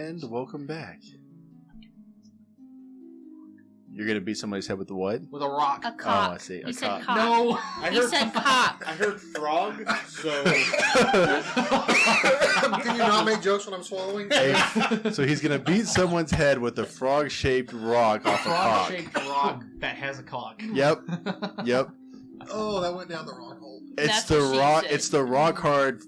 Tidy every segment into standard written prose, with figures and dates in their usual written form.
And welcome back. You're gonna beat somebody's head with the what? With a rock. A cock. Oh, I see. You A said cock. cock. No. You said cock. I heard frog, so... Can you not make jokes when I'm swallowing? Hey, so he's gonna beat someone's head with a frog-shaped rock off a cock. Frog-shaped rock that has a cock. Yep. Yep. Oh, that went down the wrong hole. It's That's the what she rock. said. It's the rock hard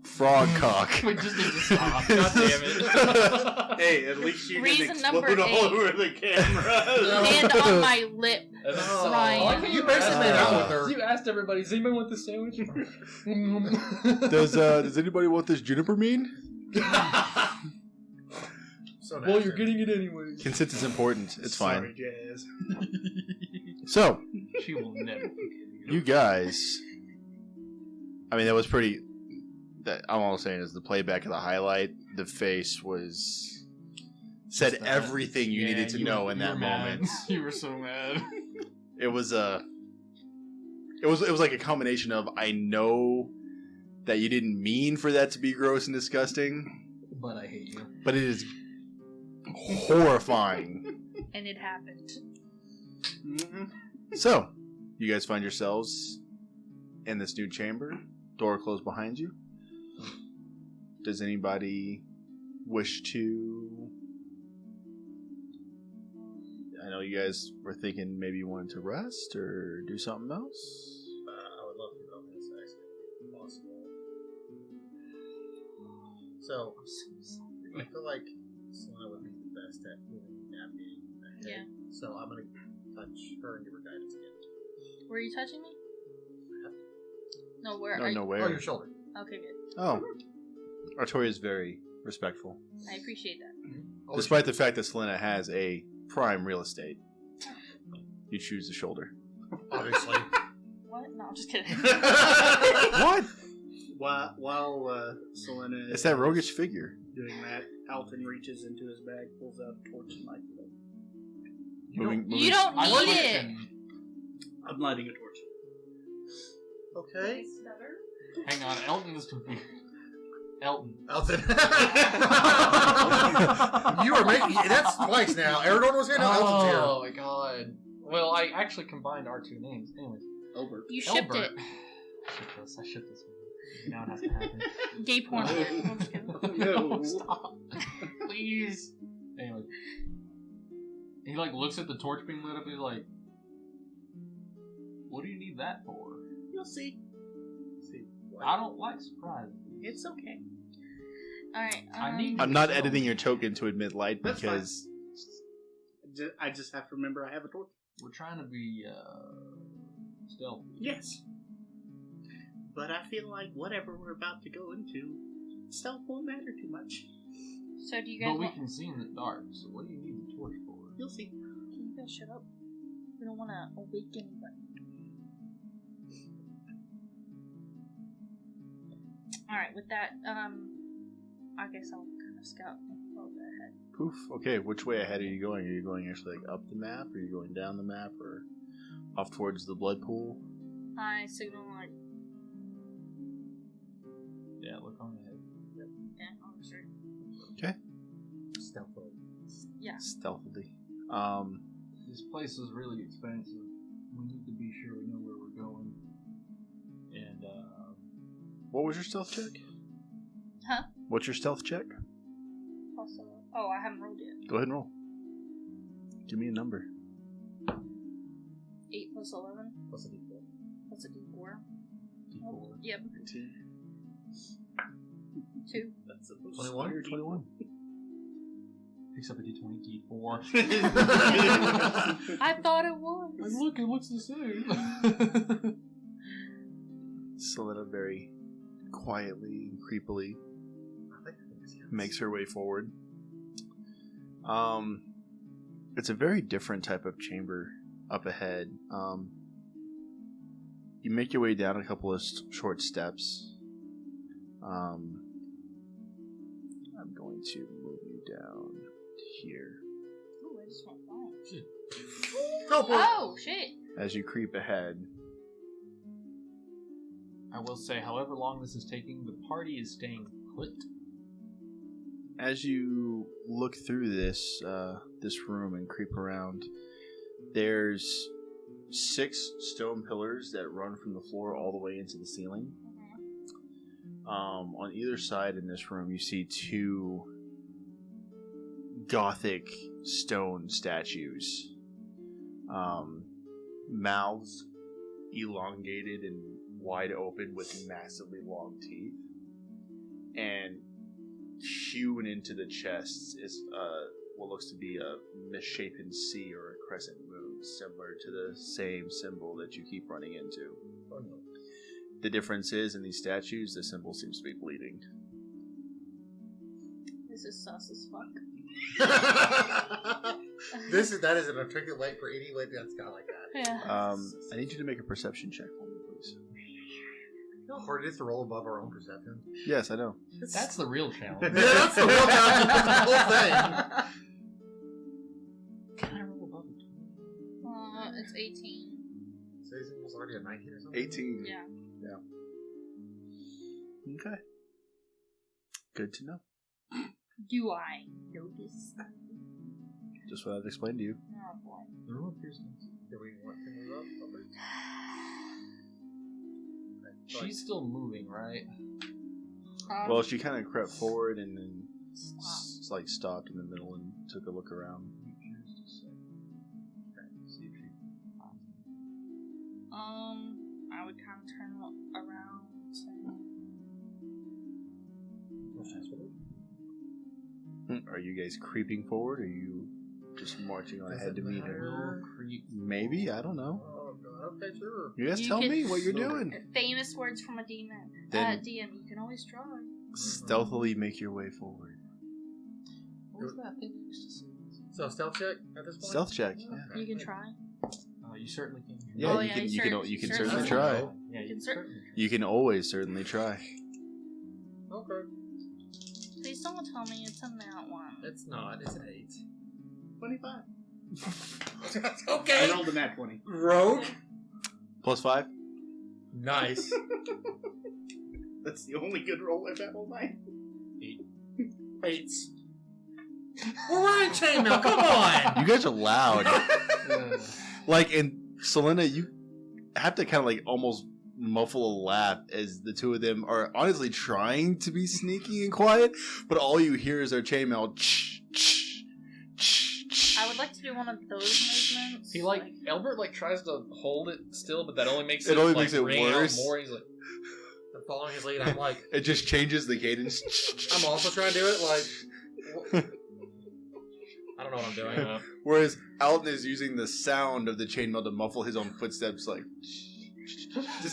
frog cock. We just need to stop. God damn it. Hey, Hey, at least you didn't Reason number explode all 8. over the camera. Hand on my lip. Oh, Ryan. you basically made out with her. You asked everybody, does anybody want this sandwich? Does anybody want this juniper bean? So Well, nasty. you're getting it anyway. Consent is important. It's fine. Sorry, Jazz. So, She will never forgive you. you guys, I mean, that was pretty. That I'm all saying is the playback of the highlight. The face said Just that. everything you Yeah, needed to you know were- in you that were mad. moment. You were so mad. It was it was like a combination of I know that you didn't mean for that to be gross and disgusting, But I hate you. but it is horrifying. And it happened. So, you guys find yourselves in this new chamber. Door closed behind you. Does anybody wish to... I know you guys were thinking maybe you wanted to rest or do something else. I would love to know this, actually, if possible. So, I feel like Selena would be the best at moving, navigating ahead. Yeah. So I'm gonna touch her and give her guidance again. Were you touching me? No, where No, are you? no Oh, where. your shoulder. Okay, good. Oh. Artoria is very respectful. I appreciate that. Oh, Despite the fact that Selena has a prime real estate, you choose the shoulder. obviously. What? No, I'm just kidding. What? While Selena It's that roguish figure. doing that, Alton reaches into his bag, pulls out a torch and lights it up. You don't I need like it. I'm lighting a torch. Okay. Hang on, Elton is confused. Elton. Elton. You are making that's twice now. Aragorn was here, now Elton's here. Oh my god. Well, I actually combined our two names. Anyways. Over. You shipped Elbert. it. I shipped this one. Now it has to happen. Gay porn. I'm just kidding. No. Stop. Please. Anyway. He like looks at the torch being lit up and he's like, what do you need that for? You'll see. I don't like surprises. It's okay. Alright. I need- I'm not editing your token to admit light That's fine. because I just have to remember I have a torch. We're trying to be stealthy. Yes. But I feel like whatever we're about to go into, stealth won't matter too much. So do you guys But we want... can see in the dark, so what do you need the torch for? You'll see. Can you guys shut up? We don't want to awake anybody. Alright, with that, I guess I'll kind of scout a little bit ahead. poof. Okay, which way ahead are you going? Are you going actually like up the map? Or are you going down the map? Or off towards the blood pool? I signal like, Yeah, look on ahead. yeah, obviously. Stealthily. Yeah. Stealthily. This place is really expensive. We need to be sure we know where we're going. And, What was your stealth check? Huh? What's your stealth check? Also, oh, I haven't rolled yet. Go ahead and roll. Give me a number. 8 plus 11. What's the default? What's a D4? D4. Yep. 19. 2. That's supposed 21? to be 21. Picks up a D20, D4. I thought it was. Like, look, it looks the same. Selena very quietly and creepily I think it's yes. makes her way forward. It's a very different type of chamber up ahead. You make your way down a couple of short steps. I'm going to move you down to here. Ooh, I just went flying. Go for it. Oh, shit. As you creep ahead, I will say, however long this is taking, the party is staying put. as you look through this room and creep around, there's 6 stone pillars that run from the floor all the way into the ceiling. On either side in this room, you see 2 Gothic stone statues. Mouths elongated and wide open with massively long teeth. And hewn into the chest is what looks to be a misshapen C or a crescent moon, similar to the same symbol that you keep running into. Oh, no. The difference is, in these statues, the symbol seems to be bleeding. This is sus as fuck. That is an articulate for any way that's got like that. Yeah. I need you to make a perception check for me, please. You know how hard it is to roll above our own perception? Yes, I know. That's the real challenge. Yeah, that's the real challenge with the whole thing. Can I roll above it? It's 18. So it was already a 19 or something? 18. Yeah. Okay. Good to know. Do I know this? Just what I've explained to you. Oh boy. The room appears nice. Do we want to move up? Okay. She's still moving, right? Well, she kind of crept forward and then Stop. stopped in the middle and took a look around. See if she finds me. I would kind of turn around and Are you guys creeping forward, or are you just marching on ahead to meet her? Creep. Maybe, I don't know. Oh, God. Okay, sure. You guys You tell could- me what you're doing. famous words from a demon. Then- DM, you can always try. Stealthily make your way forward. What was that thing you used to say? So, stealth check at this point? Stealth check. Yeah, Okay. You can try. You certainly can. yeah, Oh, you yeah, can. you You can certainly certainly can. try. Yeah, you can can cer- certainly try. You can always certainly try. Okay. Please don't tell me it's a nat one. It's not. It's an 8. 25. I Okay. rolled a nat 20. Rogue. +5. Nice. That's the only good roll I've had all night. 8. We're running chainmail. Come on. You guys are loud. Like, and Selena, you have to kind of like almost muffle a laugh as the two of them are honestly trying to be sneaky and quiet, but all you hear is their chainmail. I would like to do one of those movements. He Albert tries to hold it still, but that only makes It only like, makes it ring out worse. more. He's like, I'm following his lead. I'm like, It just changes the cadence. I'm also trying to do it like. I don't know what I'm doing. Whereas Alton is using the sound of the chainmail to muffle his own footsteps, like.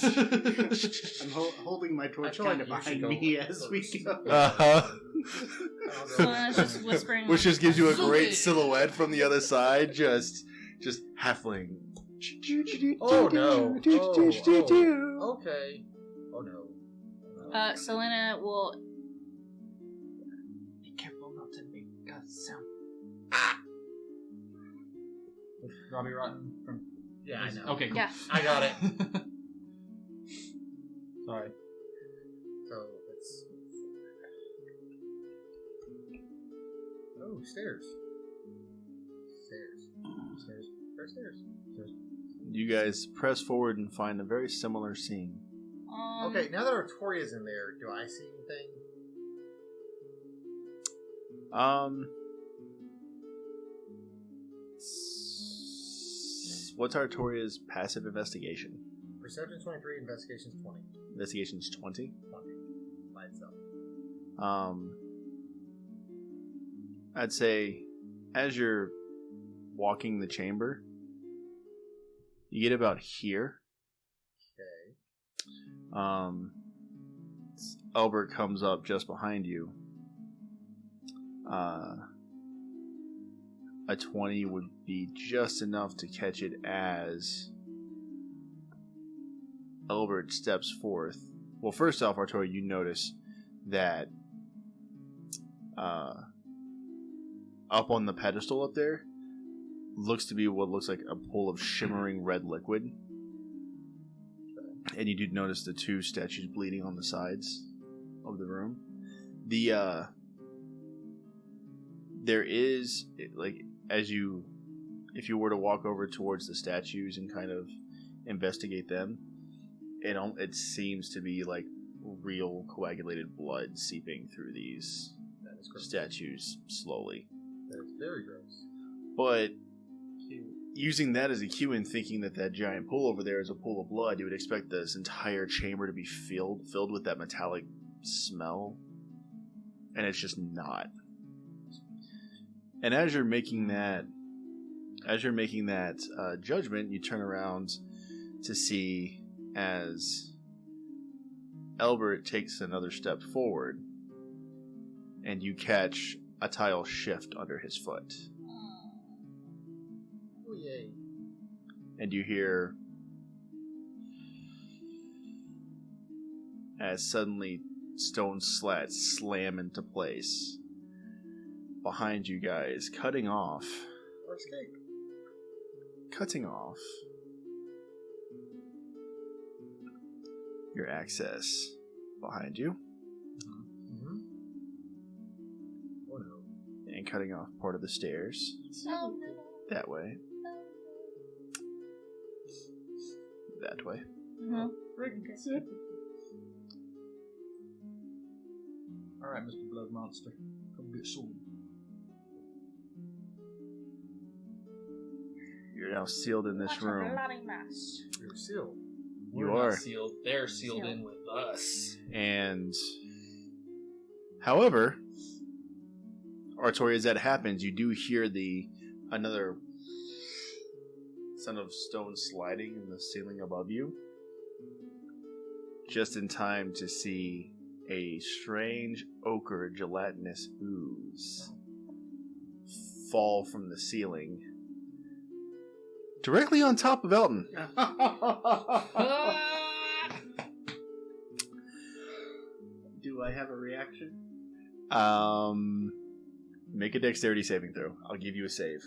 I'm holding my I torch feel kind of like you should behind go me like as we this. go. Selena's just whispering. Which just gives you a great Zoe. silhouette from the other side, just halfling. Oh no. Oh. Okay. Oh no. Selena will. be careful not to make a sound. Robbie Rotten from. Yeah, I know. Okay, cool. Yeah. I got it. Sorry. So let's. Oh, stairs. Stairs. Stairs. There's stairs. Stairs. You guys press forward and find a very similar scene. Okay, now that Artoria's in there, do I see anything? What's Artoria's passive investigation? Perception 23, investigation's 20. Investigation's 20. 20 by itself. I'd say as you're walking the chamber, you get about here. Okay. Albert comes up just behind you. A 20 would be just enough to catch it as Albert steps forth. Well, first off, Artoria, you notice that up on the pedestal up there looks to be what looks like a pool of shimmering red liquid. And you do notice the two statues bleeding on the sides of the room. There is, like, if you were to walk over towards the statues and kind of investigate them, it seems to be like real coagulated blood seeping through these statues slowly. That is very gross. But using that as a cue and thinking that giant pool over there is a pool of blood, you would expect this entire chamber to be filled with that metallic smell. and it's just not. And as you're making that judgment, you turn around to see as Albert takes another step forward, and you catch a tile shift under his foot. Oh, yay. And you hear as suddenly stone slats slam into place behind you guys, cutting off your access behind you. Mm-hmm. Oh no. And cutting off part of the stairs Oh, that way. That way. no. Alright, Mr. Blood Monster. Come get sword. You're now sealed in this Watch a room. bloody mess. You're sealed. You We're are. not sealed. They're sealed Sealed. in with us. And however, Artori, as that happens, you do hear another sound of stone sliding in the ceiling above you. Just in time to see a strange ochre gelatinous ooze fall from the ceiling directly on top of Elton. Do I have a reaction? Make a dexterity saving throw. I'll give you a save.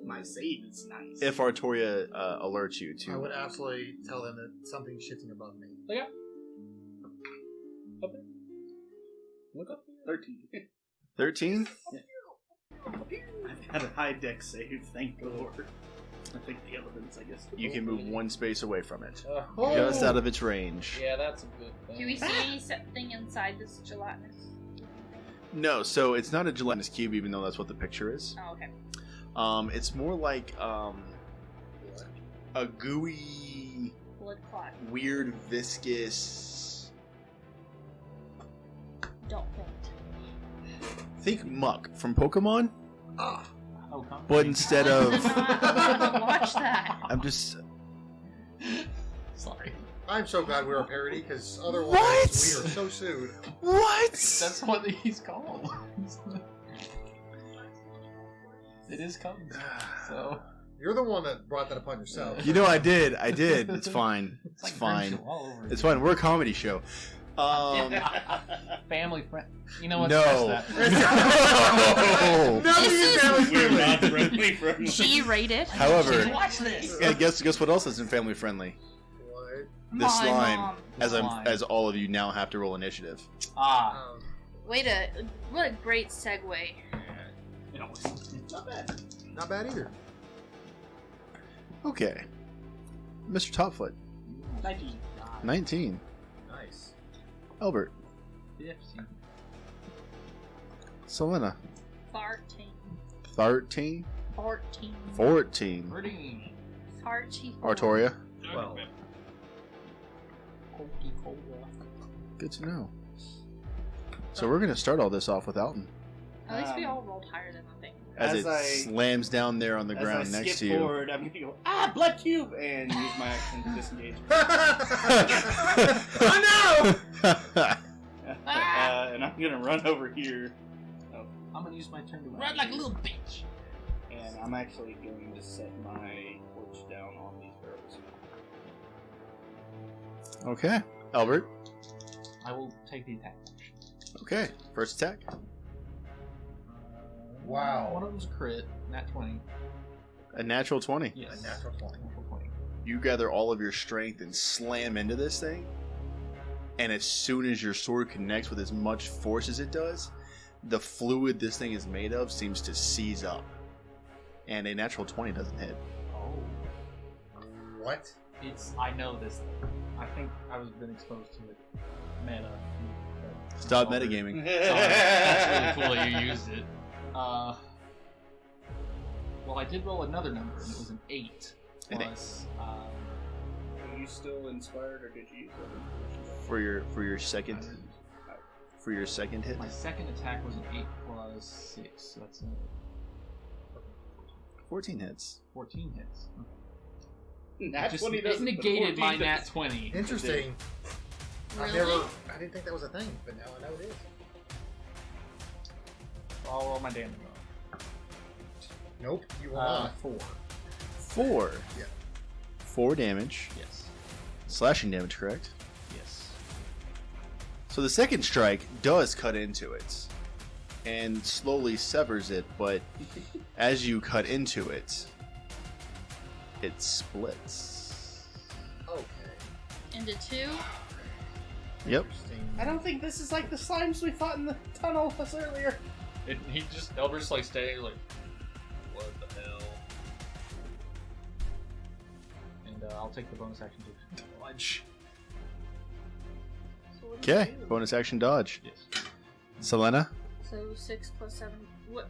My save is nice. If Artoria alerts you to. I would absolutely tell them that something's shifting above me. Look up. Up there. Look up. 13. 13? I've had a high dex save, thank the Lord. I think the elements, I guess. You can move one space away from it. Oh! Just out of its range. Yeah, that's a good thing. Do we see anything inside this gelatinous? No, so it's not a gelatinous cube, even though that's what the picture is. Oh, okay. It's more like a gooey, Blood clot. weird, viscous. Don't faint. Think muck from Pokemon, Ah! Oh, come. but instead of. Watch that. I'm just. Sorry. I'm so glad we're a parody, because otherwise What? we are so sued. What? That's what he's called. It is coming. So You're the one that brought that upon yourself. You know, I did. It's fine. It's like fine. Grinch all over It's again. fine. We're a comedy show. Family friend. You know what? No. Scratch that. No. Nothing is family We're friendly. not friendly from G-rated. However, Watch this. yeah, guess what else isn't family friendly? What? The My slime. mom. Slime. As all of you now have to roll initiative. Ah. What a great segue. Not bad. Not bad either. Okay, Mr. Topfoot, 19. Nice. Albert, 15. Selena, 14. 13, 14. 14, 13. 34. Artoria. Well, Good to know. So we're gonna start all this off with Alton, At least we all rolled higher than the thing. as As it I- slams down there on the As ground I next to skip you. forward, I'm gonna go, blood cube! And use my action to disengage. oh And I'm gonna run over here. I'm gonna use my turn to Run like a little bitch. And I'm actually going to set my torch down on these barrels. Okay, Albert. I will take the attack. Okay, first attack. Wow. One of them's a crit, nat 20. A natural 20. Yes. A natural 20. Natural 20. You gather all of your strength and slam into this thing. And as soon as your sword connects with as much force as it does, the fluid this thing is made of seems to seize up. And a natural 20 doesn't hit. Oh. What? I know this thing. I think I was been exposed to it. Meta. Stop metagaming. Sorry. That's really cool that you used it. Well, I did roll another number, and it was an 8. An Plus, Are you still inspired, or did you use other? For your second. for your second hit. My second attack was an 8 plus 6. So that's 14 hits. 14 hits. Nat Just 20 it doesn't negated my 14 nat does. 20. Interesting. Really? I didn't think that was a thing, but now I know it is. I'll roll my damage on. Nope, you will not. 4. 4. Yeah. 4 damage. Yes. Slashing damage, correct? Yes. So the second strike does cut into it and slowly severs it, but as you cut into it, it splits. Okay. Into 2. Yep. Interesting. I don't think this is like the slimes we fought in the tunnel us earlier. He just Elber's like staying like, what the hell? And I'll take the bonus action to dodge. So what do you Okay, do? bonus action dodge. Yes. Selena? So 6 plus 7.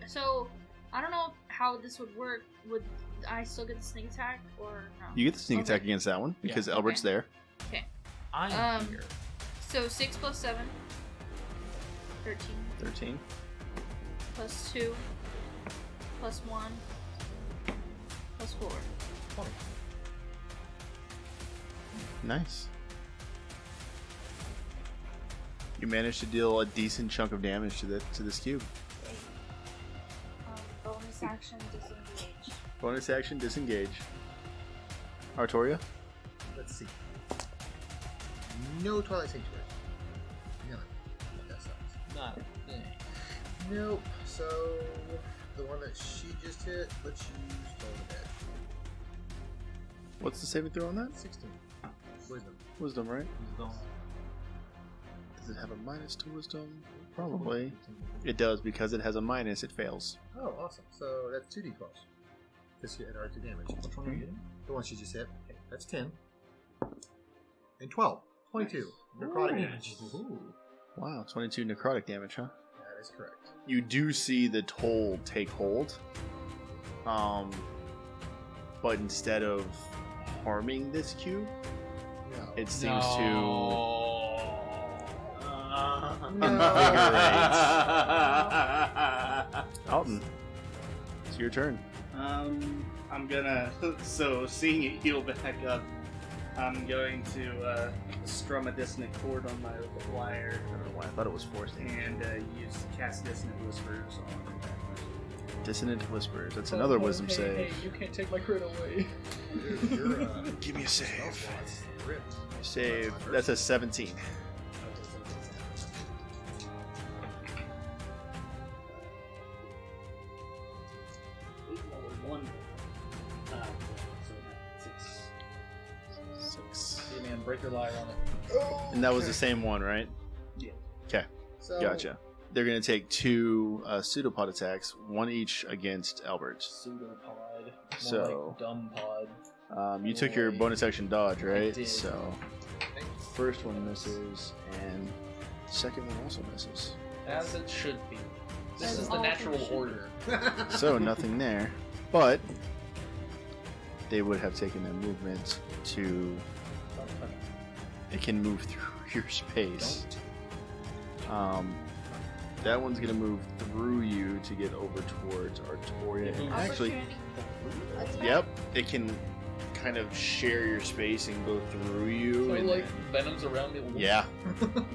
So I don't know how this would work. Would I still get the sneak attack or no? You get the sneak Okay. attack against that one because Yeah. Albert's there. I'm here. So 6 plus 7. 13. 13. Plus 2. Plus 1. Plus 4. Nice. You managed to deal a decent chunk of damage to this cube. Bonus action disengage. Bonus action disengage. Artoria? Let's see. No Twilight Sanctuary. None. That sucks. Not a thing. Nope. So, the one that she just hit, let's use Toll the Dead. What's the saving throw on that? 16. Wisdom. Wisdom, right? He's gone. Does it have a minus to wisdom? Probably. It does, because it has a minus, it fails. Oh, awesome. So, that's 2d12. Because she had R2 damage. Which one are you getting? The one she just hit. That's 10. And 12. 22. Necrotic damage. Ooh. Wow, 22 necrotic damage, huh? That is correct. You do see the toll take hold. But instead of harming this cube, No. it seems Alton, it's your turn. I'm gonna. So, seeing it heal back up, I'm going to strum a dissonant chord on my wire I don't know why I thought it was forced. and use cast dissonant whispers on that. Dissonant Whispers. That's another wisdom save. Hey, you can't take my crit away. You're, Give me a save. that's ripped. Save. That's a 17. One. So 6. 6. Hey man, break your lyre on it. And that was the same one, right? Yeah. Okay, So, gotcha. They're going to take 2 pseudopod attacks, one each against Albert. Pseudopod. More So- like dumb pod. You took your Boy. bonus action dodge, right? did. So, first one misses, and second one also misses. As it should be. This As is the all natural things should order. So, nothing there. But, they would have taken their movement to... It can move through your space. That one's going to move through you to get over towards Artoria. And actually, Attack. yep, it can kind of share your space and go through you. So and like Venom's around me. yeah,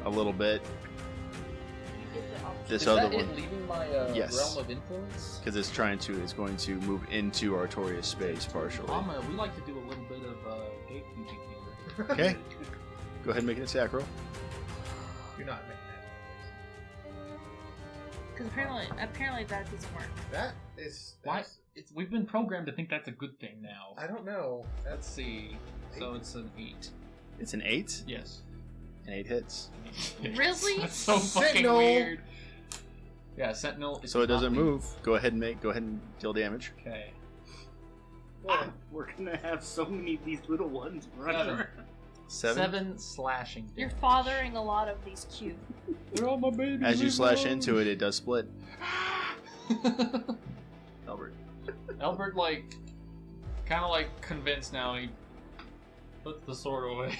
a little bit. You get the option. This Is other that one, it leaving my Yes. realm of influence? because it's going to move into Artoria's space partially. We like to do a little bit of gatekeeping here. Okay, go ahead and make an attack roll. You're not making Because apparently that doesn't work. that. That is. Why? that's- We've been programmed to think that's a good thing now. I don't know. Let's see. So it's an 8. It's an 8, Yes. and 8 hits. Really? That's so fucking Sentinel. weird. Yeah, Sentinel. So it not doesn't leave. move. Go ahead and deal damage. Okay. Well, We're gonna have so many of these little ones running Seven. around. 7. Slashing damage. You're fathering a lot of these cubes. They're all my babies. As you slash into it, it does split. Albert. Albert, like, kind of like convinced now. He puts the sword away.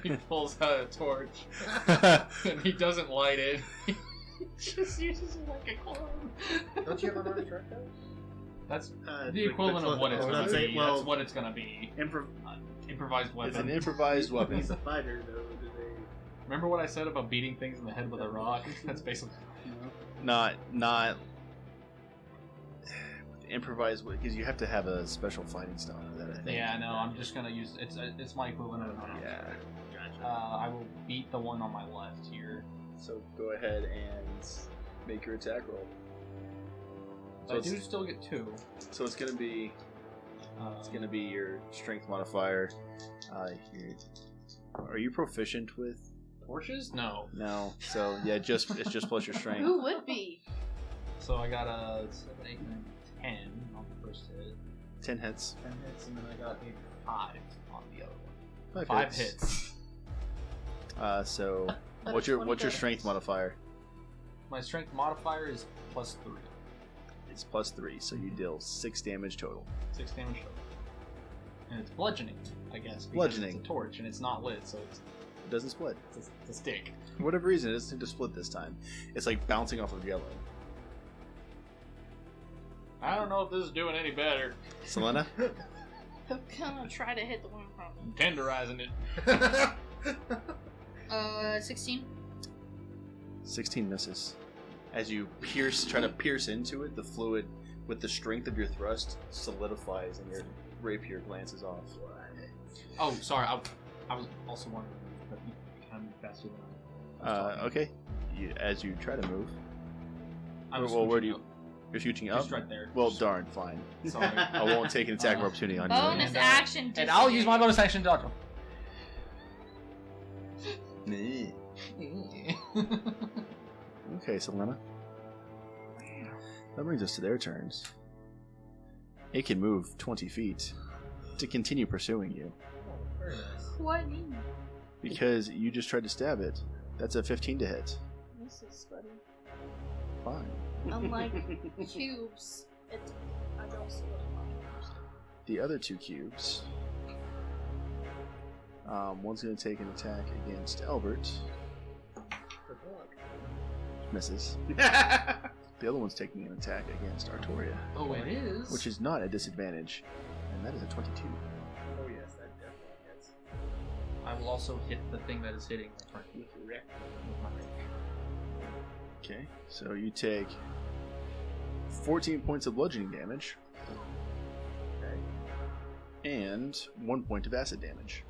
He pulls out a torch, and he doesn't light it. He just uses it like a clone. Don't you have another track though? That's the equivalent of what it's Oh, going to that's be. it. Well, That's what it's going to be. Improvised weapon. It's an improvised weapon. He's a fighter, though. Do they? Remember what I said about beating things in the head with a rock? That's basically. Not improvised because you have to have a special fighting style for that. I think. Yeah, no, I'm just going to use. It's my equivalent of. Yeah. I will beat the one on my left here. So go ahead and make your attack roll. So I do still get 2. So it's gonna be your strength modifier. Are you proficient with? Torches? No. No. So yeah, it's just plus your strength. Who would be? So I got a 7, 8, 9, 10 on the first hit. 10 hits. 10 hits, and then I got a 5 on the other one. 5 5 hits. So But what's it's your 20 strength modifier? My strength modifier is +3. It's +3, so you deal 6 damage total. 6 damage total. And it's bludgeoning, I guess. Because Bludgeoning. It's a torch, and it's not lit, so It doesn't split. it's a stick. For whatever reason, it doesn't seem to split this time. It's like bouncing off of yellow. I don't know if this is doing any better. Selena? I'm gonna try to hit the one from. I'm tenderizing it. 16. 16 misses. As you try to pierce into it, the fluid, with the strength of your thrust, solidifies and your rapier glances off. Oh, sorry. I was also wondering if you can move faster than I was talking. Okay. As you try to move. I was Well, where switching do you... You're shooting up? Just right there. Well, darn, fine. Sorry. I won't take an attack of opportunity on you. Bonus And, action. And I'll use my bonus action to dodge Nah. him. Okay, Selena. That brings us to their turns. It can move 20 feet to continue pursuing you. Very nice. What mean? Because you just tried to stab it. That's a 15 to hit. This is funny. Fine. Unlike cubes, I don't see what I'm The other 2 cubes. One's going to take an attack against Albert. Good luck. Misses. The other one's taking an attack against Artoria, Oh, it is? which is not a disadvantage. And that is a 22. Oh yes, that definitely hits. I will also hit the thing that is hitting my target with my range. Okay, so you take 14 points of bludgeoning damage. Okay. And 1 point of acid damage.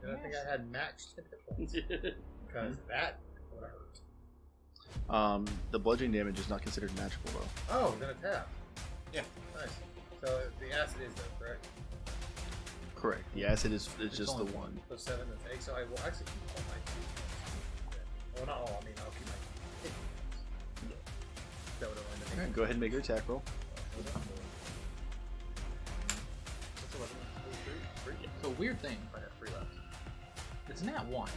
And I think I had matched hit points because that would have hurt. The bludgeoning damage is not considered magical though. Oh, then a tap. Yeah. Nice. So the acid is though, correct? Correct. The acid is It's just the only one. So 7 and 8. So I will actually keep all my 2 points. Well, not all. I mean, I'll keep my 8 points. That would have ended Alright, go ahead and make your attack roll. What's 11? 3? So, weird thing. I have 3 left. It's nat 1.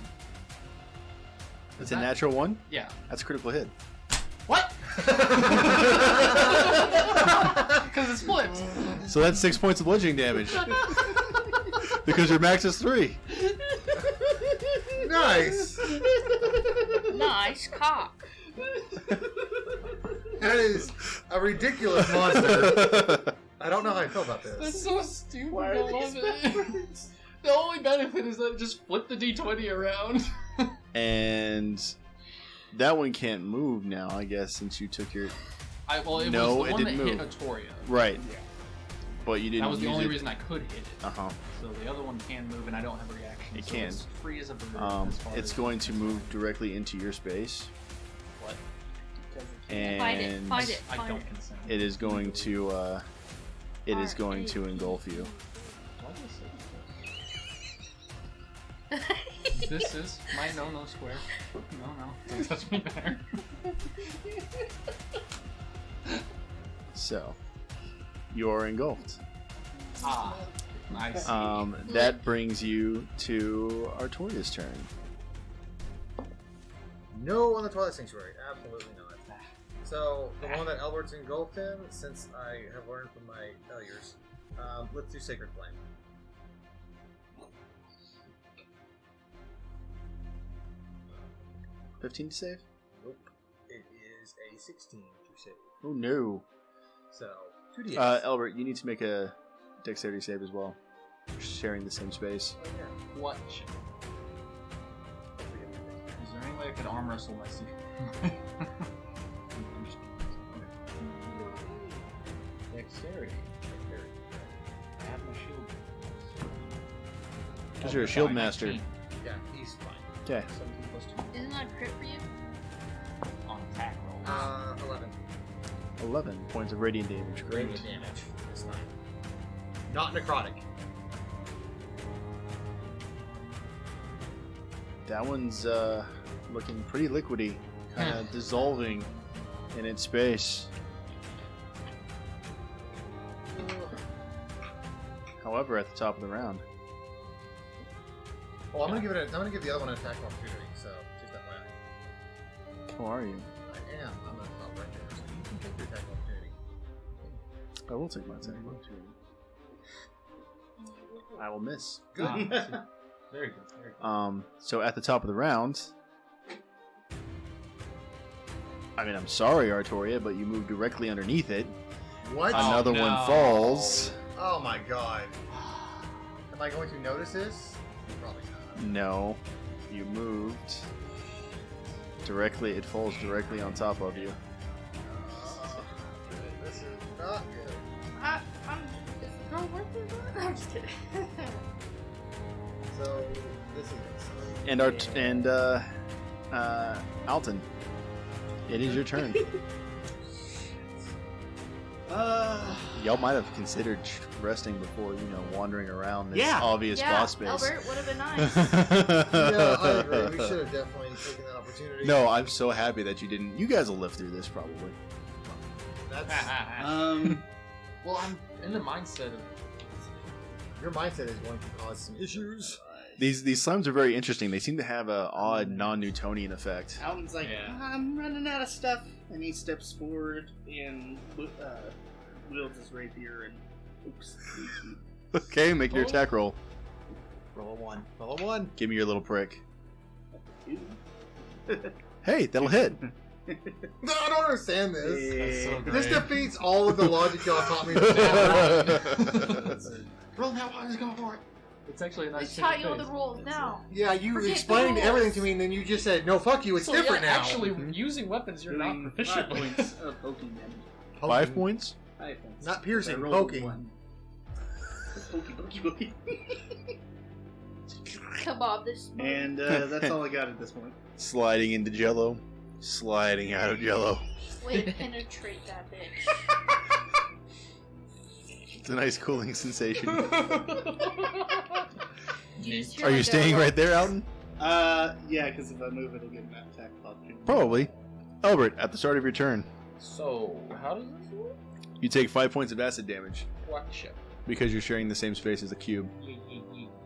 It's a natural 1? Yeah. That's a critical hit. What? Because it splits. So that's 6 points of bludgeoning damage. Because your max is 3. Nice! Nice cock. That is a ridiculous monster. I don't know how I feel about That's this. so stupid. I love it. The only benefit is that it just flipped the d20 around. And that one can't move now, I guess, since you took your... Well, it No, was it the one that didn't hit move. Atoria. Right. But you didn't That was the use only it. reason I could hit it. Uh-huh. So the other one can move, and I don't have a reaction. It so can. It's free as a bird. as far It's as- going to move directly into your space. What? And Fight it, fight it, I fight don't it. consent. it is going to engulf you. Why did I say this? This is my no square. No, don't touch me there. So, you're engulfed. Ah, I see. That brings you to Artoria's turn. No on the Twilight Sanctuary. Absolutely not. So, the one that Albert's engulfed in, since I have learned from my failures, let's do Sacred Flame. 15 to save? Nope. It is a 16 to save. Oh no. So 2d8. Albert, you need to make a dexterity save as well. You're sharing the same space. Oh, yeah. What? Don't forget my dexterity. Is there any way I could arm wrestle my secret? Dexterity. I have my shield. Because you're a shield Fine, master. 19. Yeah, he's fine. Okay. 17 plus 2. Isn't that a crit for you? On attack rolls. 11. 11 points of radiant damage. Great. Radiant damage. That's fine. Not necrotic. That one's looking pretty liquidy. Kind of dissolving in its space. However, at the top of the round. Well, I'm gonna give the other one an attack opportunity. So just FYI. How are you? I am. I'm gonna stop right there. So you can take your attack opportunity. I will take my attack opportunity. I will miss. Good. Very good. Very good. So at the top of the round, I mean, I'm sorry, Artoria, but you move directly underneath it. What? Another no. one falls. Oh my god. Am I going to notice this? Probably not. No, you moved directly. It falls directly on top of you. This is not good. Is the girl worth it? I'm just kidding. So this is And Alton, it is your turn. Y'all might have considered resting before, wandering around this obvious yeah, boss space. Albert would have been nice. Yeah, I agree. We should have definitely taken that opportunity. No, I'm so happy that you didn't. You guys will live through this probably. That's Well, I'm in the mindset of. your mindset is going to cause some issues. These slimes are very interesting. They seem to have a odd non-Newtonian effect. Alton's like, Yeah. I'm running out of stuff, and he steps forward and wields his rapier and oops. Okay, make your attack roll. Roll a 1. Roll a 1. Give me your little prick. Hey, that'll hit. No, I don't understand this. That's so This great. defeats all of the logic y'all taught me. Roll now, I just go for it. It's actually a We nice. taught you all the rules now. Yeah, you Forget explained the everything rules. to me, and then you just said, "No, fuck you. It's different now." Actually, using weapons you're not Doing proficient 5 with. points of poking damage. Poking. 5 points? 5 points. Not piercing, I rolled poking. 1. Pokey. Kebab this. And that's all I got at this point. Sliding into Jello. Sliding out of Jello. Wait, penetrate that bitch. It's a nice cooling sensation. You just hear Are you like staying a- right there, Alton? Yeah, because if I move, it'll get an attack opportunity. Probably. Albert, at the start of your turn, So, how does this work? you take 5 points of acid damage Gotcha. because you're sharing the same space as a cube.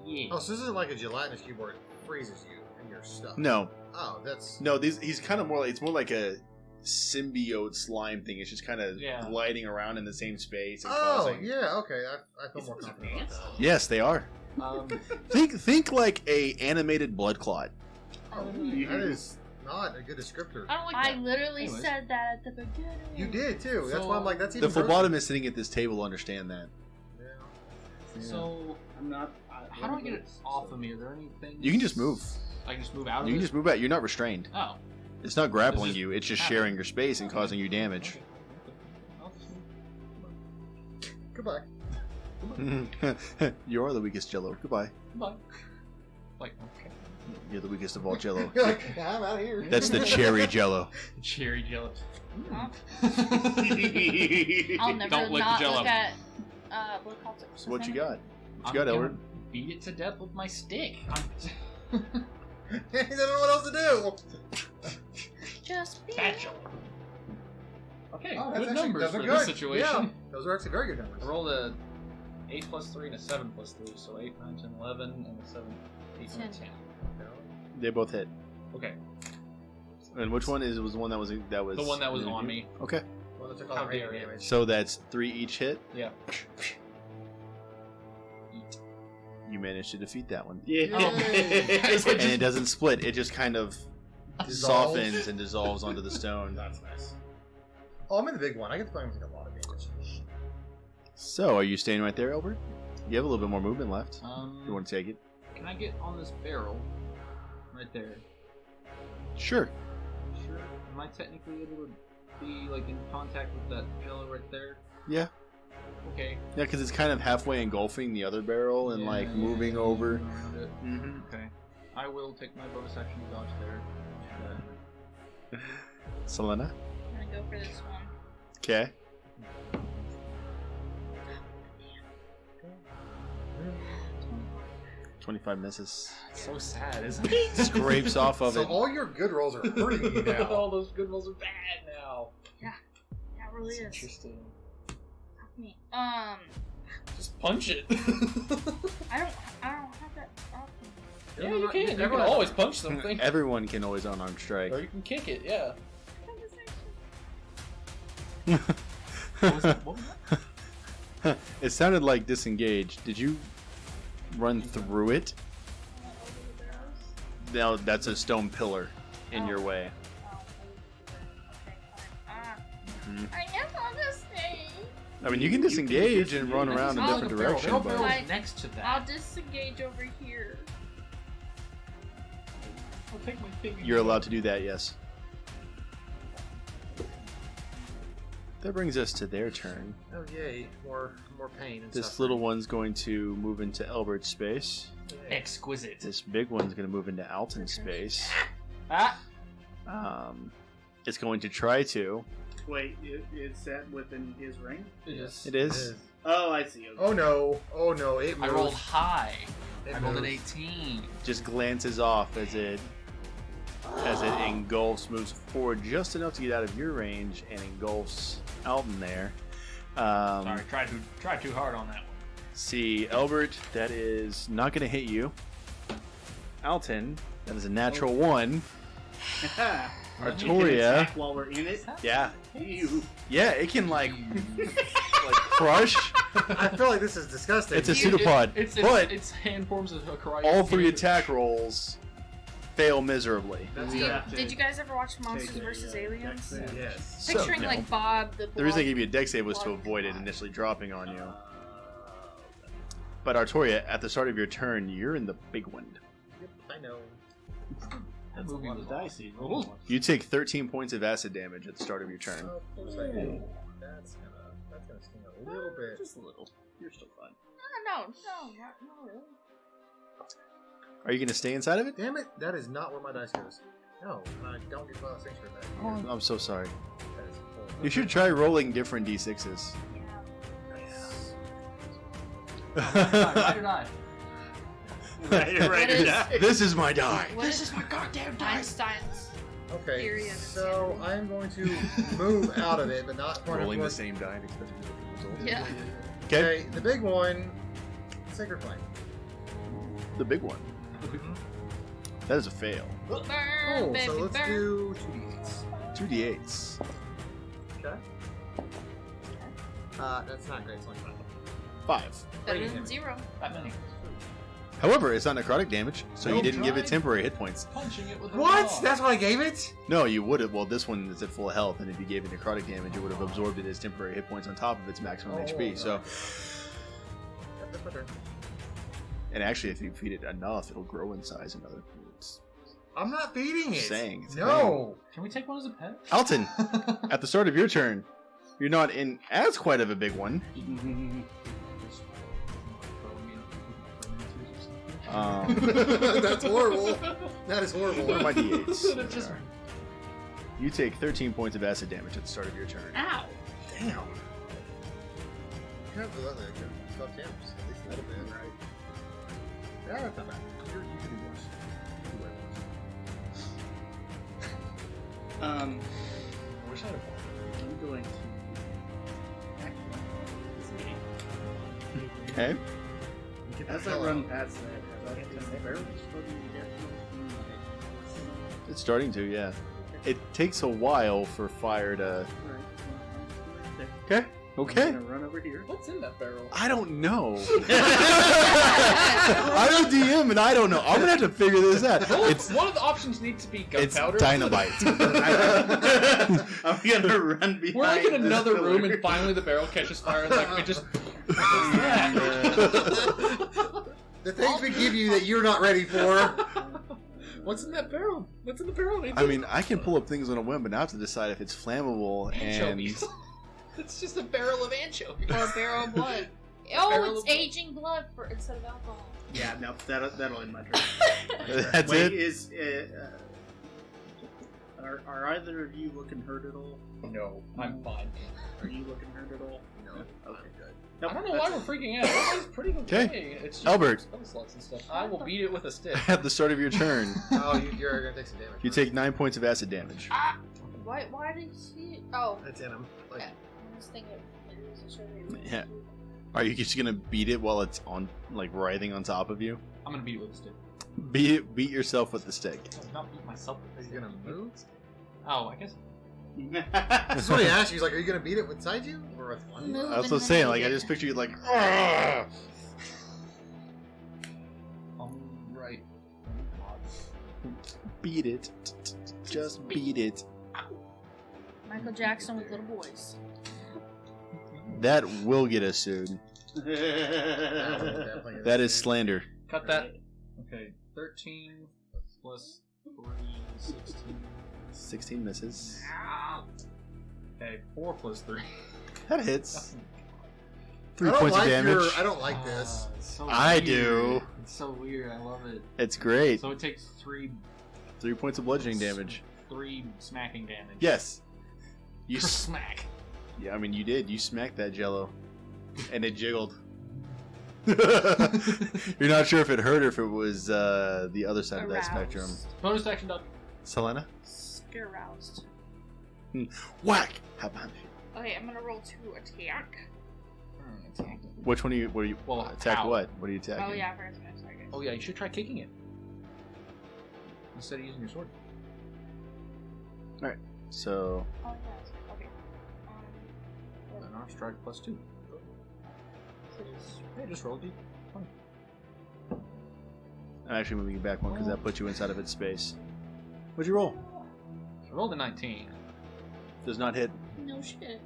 Yeah. Oh, so this isn't like a gelatinous cube where it freezes you and your stuff. No, Oh, that's. he's kind of more like, it's more like a symbiote slime thing. It's just kind of Yeah. gliding around in the same space and Oh, causing. yeah. Okay, I feel more These are confident about ants? that. Yes, they are. Think like a animated blood clot. Oh, that is not a good descriptor. I don't like I that. literally Anyways. said that at the beginning. You did too. That's why I'm like, that's The even. grosser. phlebotomist sitting at this table understand that. Yeah. So, I'm not. how do I get it off of me? Are there anything? You can just move. I can just move out of You it? can just move out. You're not restrained. Oh. It's not grappling It's just you. It's just happening. sharing your space and causing you damage. Okay. I'll just move. Goodbye. You are the weakest Jello. Goodbye. Bye. Like, okay. You're the weakest of all Jello. You're like, I'm out of here. That's the cherry Jello. Cherry jello. Huh? I'll never Don't lick the not Jell-O. look at blood clots. So what you got? What I'm you got, gonna Elward? Beat it to death with my stick. He doesn't know what else to do. Just be. Fat jello. Okay, Oh, good actually- numbers those for are this good. situation. Yeah, those are actually very good numbers. I rolled a 8 plus 3 and a 7 plus 3, so 8, 9, 10, 11, and a 7, 8, 9, 10. They both hit. Okay, And which one was the one that was the one that was on me. Okay. Well, that took How all the radiant dare you. damage. So that's 3 each hit. Yeah. You managed to defeat that one. Yeah. Yay. And it doesn't split. It just kind of Dissolves. softens and dissolves onto the stone. That's nice. Oh, I'm in the big one. I get to play with a lot of damage. So, are you staying right there, Albert? You have a little bit more movement left. You want to take it? Can I get on this barrel? Right there. Sure. Sure. Am I technically able to be like in contact with that pillar right there? Yeah. Okay. Yeah, because it's kind of halfway engulfing the other barrel and like moving over. Mm-hmm. Okay. I will take my bonus action to dodge there. Selena? I'm gonna go for this one. Okay. Oh, 25 misses. It's so sad, isn't it? Scrapes off of So it. all your good rolls are hurting you now. All those good rolls are bad now. Yeah, it really That's is. interesting. Fuck me. Just punch it. I don't have that option. Yeah, you can. You can Everyone- always punch something. Everyone can always unarmed strike. Or you can kick it, yeah. What was that? What was that? It sounded like disengage. Did you run through it? No, that's a stone pillar in your way. Oh, okay, fine. Mhm. I guess I'll just stay. I mean, you can disengage and run around in I'll- different Barrel directions, barrel but is next to that. I'll disengage over here. I'll take my finger. you're allowed to do that, yes. That brings us to their turn. Oh yay! More pain. And This suffering. little one's going to move into Elbert's space. Exquisite. This big one's going to move into Alton's space. Ah! It's going to try to. Wait, is that within his range? Yes. It is. Oh, I see. Okay. Oh no! Oh no! It I moves. rolled high. It I rolled an moves. 18. Just glances off as it engulfs, moves forward just enough to get out of your range, and engulfs Alton there. Sorry, try too hard on that one. See, Albert, that is not going to hit you. Alton, that is a natural one. You can Artoria, attack while we're in it. yeah, Ew. yeah, it can like crush. I feel like this is disgusting. It's a pseudopod, but Its hand forms a karate. all three attack rolls fail miserably. That's You good. have to Did you guys ever watch Monsters take a, vs. dex Aliens? save. Yes. So, Picturing no. like Bob the The reason I blonde- gave you a dex save was to avoid it initially dropping on you. But Artoria, at the start of your turn, you're in the big one. Yep, I know. That movie was dicey. You take 13 points of acid damage at the start of your turn. Of course I do. That's gonna sting a little bit. Just a little. You're still fine. No, really. Are you going to stay inside of it? Damn it! That is not where my dice goes. No, I don't get bonus things for that. Oh, I'm so sorry. That is horrible. You should try rolling different d6s. Ride or die. Right, is- die. This is my die. What is my goddamn Einstein's Okay, theory of so I'm going to move out of it, but not part Rolling of the what- same die and expecting a different result. Yeah. Okay, Okay, the big one, Sacred Flame. the big one. That is a fail. Burn, Cool, baby, so let's burn. do 2d8s. 2d8s. Okay. That's not great, it's only 5. 5. Better Rating than damage. 0. That many. However, it's not necrotic damage, so you Nope. didn't give it temporary hit points. Punching it with a What? claw. That's what I gave it? No, you would have. Well, this one is at full health, and if you gave it necrotic damage, it would have absorbed it as temporary hit points on top of its maximum HP. So, Yep, that's my turn. and actually, if you feed it enough, it'll grow in size another. I'm not feeding it. Saying, it's no. Can we take one as a pet? Alton, at the start of your turn, you're not in as quite of a big one. That's horrible. That is horrible. What are my It d8s? just- You take 13 points of acid damage at the start of your turn. Ow. Damn. You have the other stuff temps. At least a little bit, right? Yeah, that's not bad. You can do worse. You can do way worse. I wish I had a I'm going to. Okay. As I run past that, is the barrel starting to get It's starting to, yeah. It takes a while for fire to. Right. Okay, no Okay. I'm gonna run over here. What's in that barrel? I don't know. I'm a DM and I don't know. I'm gonna have to figure this out. One of the options needs to be It's gunpowder. dynamite. I'm gonna run behind. We're like in this another room, pillar. and finally the barrel catches fire, and like we just. The things we give you that you're not ready for. What's in that barrel? What's in the barrel? I mean, I can pull up things on a whim, but now I have to decide if it's flammable and. Anchovies. It's just a barrel of anchovies. Or a barrel of blood. Oh, Barrel it's of- aging blood instead of alcohol. Yeah, no, that'll end my turn. That's Wait, it. Are either of you looking hurt at all? No, I'm fine. Are you looking hurt at all? No. Okay, good. I don't know why we're freaking out. Everybody's pretty okay. 'Kay. It's just Albert. spell slots and stuff. I will beat it with a stick. At the start of your turn, Oh, you're gonna take some damage. you take 9 points of acid damage. Why did he? Oh, That's in him. Like, yeah. I was thinking maybe it was a show. Yeah. Are you just gonna beat it while it's on, like, writhing on top of you? I'm gonna beat it with a stick. Beat yourself with the stick. I'm not beat myself with a Is he stick. gonna move? Oh, I guess. That's what he asked you. He's like, are you gonna beat it beside you? Or with one? Move. That's what I'm saying. Like, I just picture you like. "Argh!" Right. Beat it. Just beat it. Michael Jackson with little boys. That will get us sued. That is slander. Cut that. Okay, 13 plus 3, 16. 16 misses. Okay, 4 plus 3. That hits. 3 I don't points like of damage. I don't like this. It's so I weird. do. It's so weird. I love it. It's great. So it takes 3 3 points of bludgeoning damage. 3 smacking damage. Yes. You. Per smack. Yeah, I mean, you did. You smacked that jello, and it jiggled. You're not sure if it hurt or if it was the other side of that spectrum. Bonus action done. Selena? Aroused. Whack! How about you? Okay, I'm gonna roll to attack. Which one are you? What are you? Well, attack ow. what? What are you attacking? Oh yeah, I forgot to mention that. Oh yeah, you should try kicking it. Instead of using your sword. So Oh yeah, okay. An arm strike plus 2. So just Hey, just roll a d. I'm actually moving you back one because that puts you inside of its space. What'd you roll? I rolled a 19. Does not hit. no shit.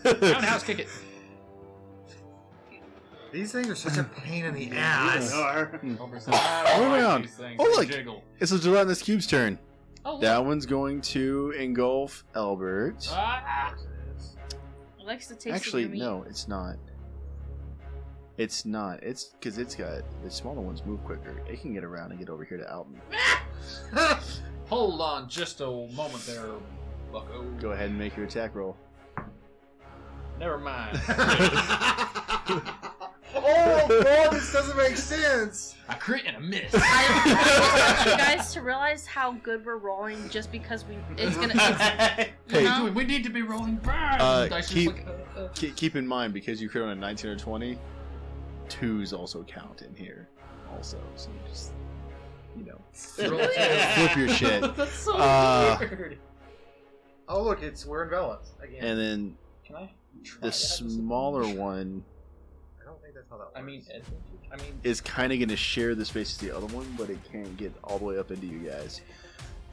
Roundhouse kick it. These things are such a pain in the Yes, ass. are. Move around. Oh, look. Jiggle. It's a Gelatinous Cube's turn. Oh, look. That one's going to engulf Albert. Ah! It likes to taste Actually, of your meat. no, it's not. It's not. It's because it's got the smaller ones move quicker. It can get around and get over here to Alton. Hold on just a moment there, bucko. Go ahead and make your attack roll. Never mind. Oh, God, this doesn't make sense. A crit and a miss. I want you guys to realize how good we're rolling just because it's gonna. Hey, know? We need to be rolling burn. Dice keep- just like, keep in mind because you crit on a 19 or 20, 2s also count in here. Also, so you just flip your shit. That's so weird. Oh, look, we're enveloped again. And then Can I try the to have this smaller advantage? one I don't think that's how that works. I mean, is kind of going to share the space as the other one, but it can't get all the way up into you guys.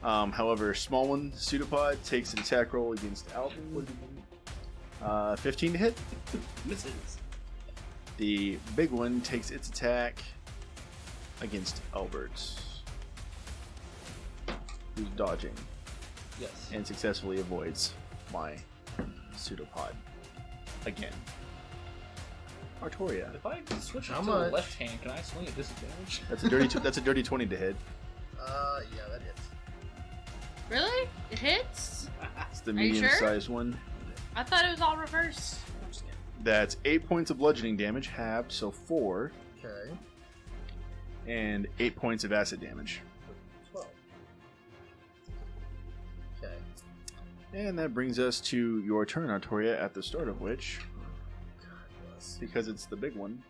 However, small one, Pseudopod, takes an attack roll against Alton. 15 to hit. Misses. The big one takes its attack against Albert, who's dodging yes. and successfully avoids my Pseudopod again. Artoria. If I switch it How to much? the left hand, can I swing at disadvantage? That's a dirty. That's a dirty 20 to hit. Yeah, that hits. Really? It hits? It's the Are you sure? medium-sized one. I thought it was all reversed. I'm just kidding. That's 8 points of bludgeoning damage, halved, so 4, Okay. and 8 points of acid damage. 12. Okay. And that brings us to your turn, Artoria, at the start of which, God bless. because it's the big one,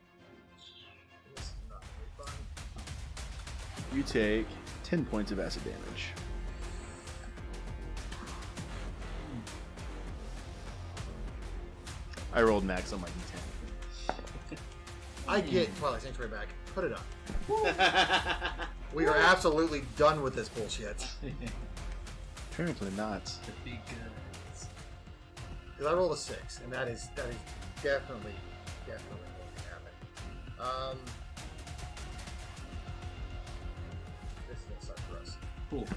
This is not really fun. you take 10 points of acid damage. I rolled max on my D10. I get Twilight Sanctuary back. Put it up. We are absolutely done with this bullshit. Apparently not. The big guns. Because I rolled a 6, and that is definitely going to happen. This is going to suck for us. Cool.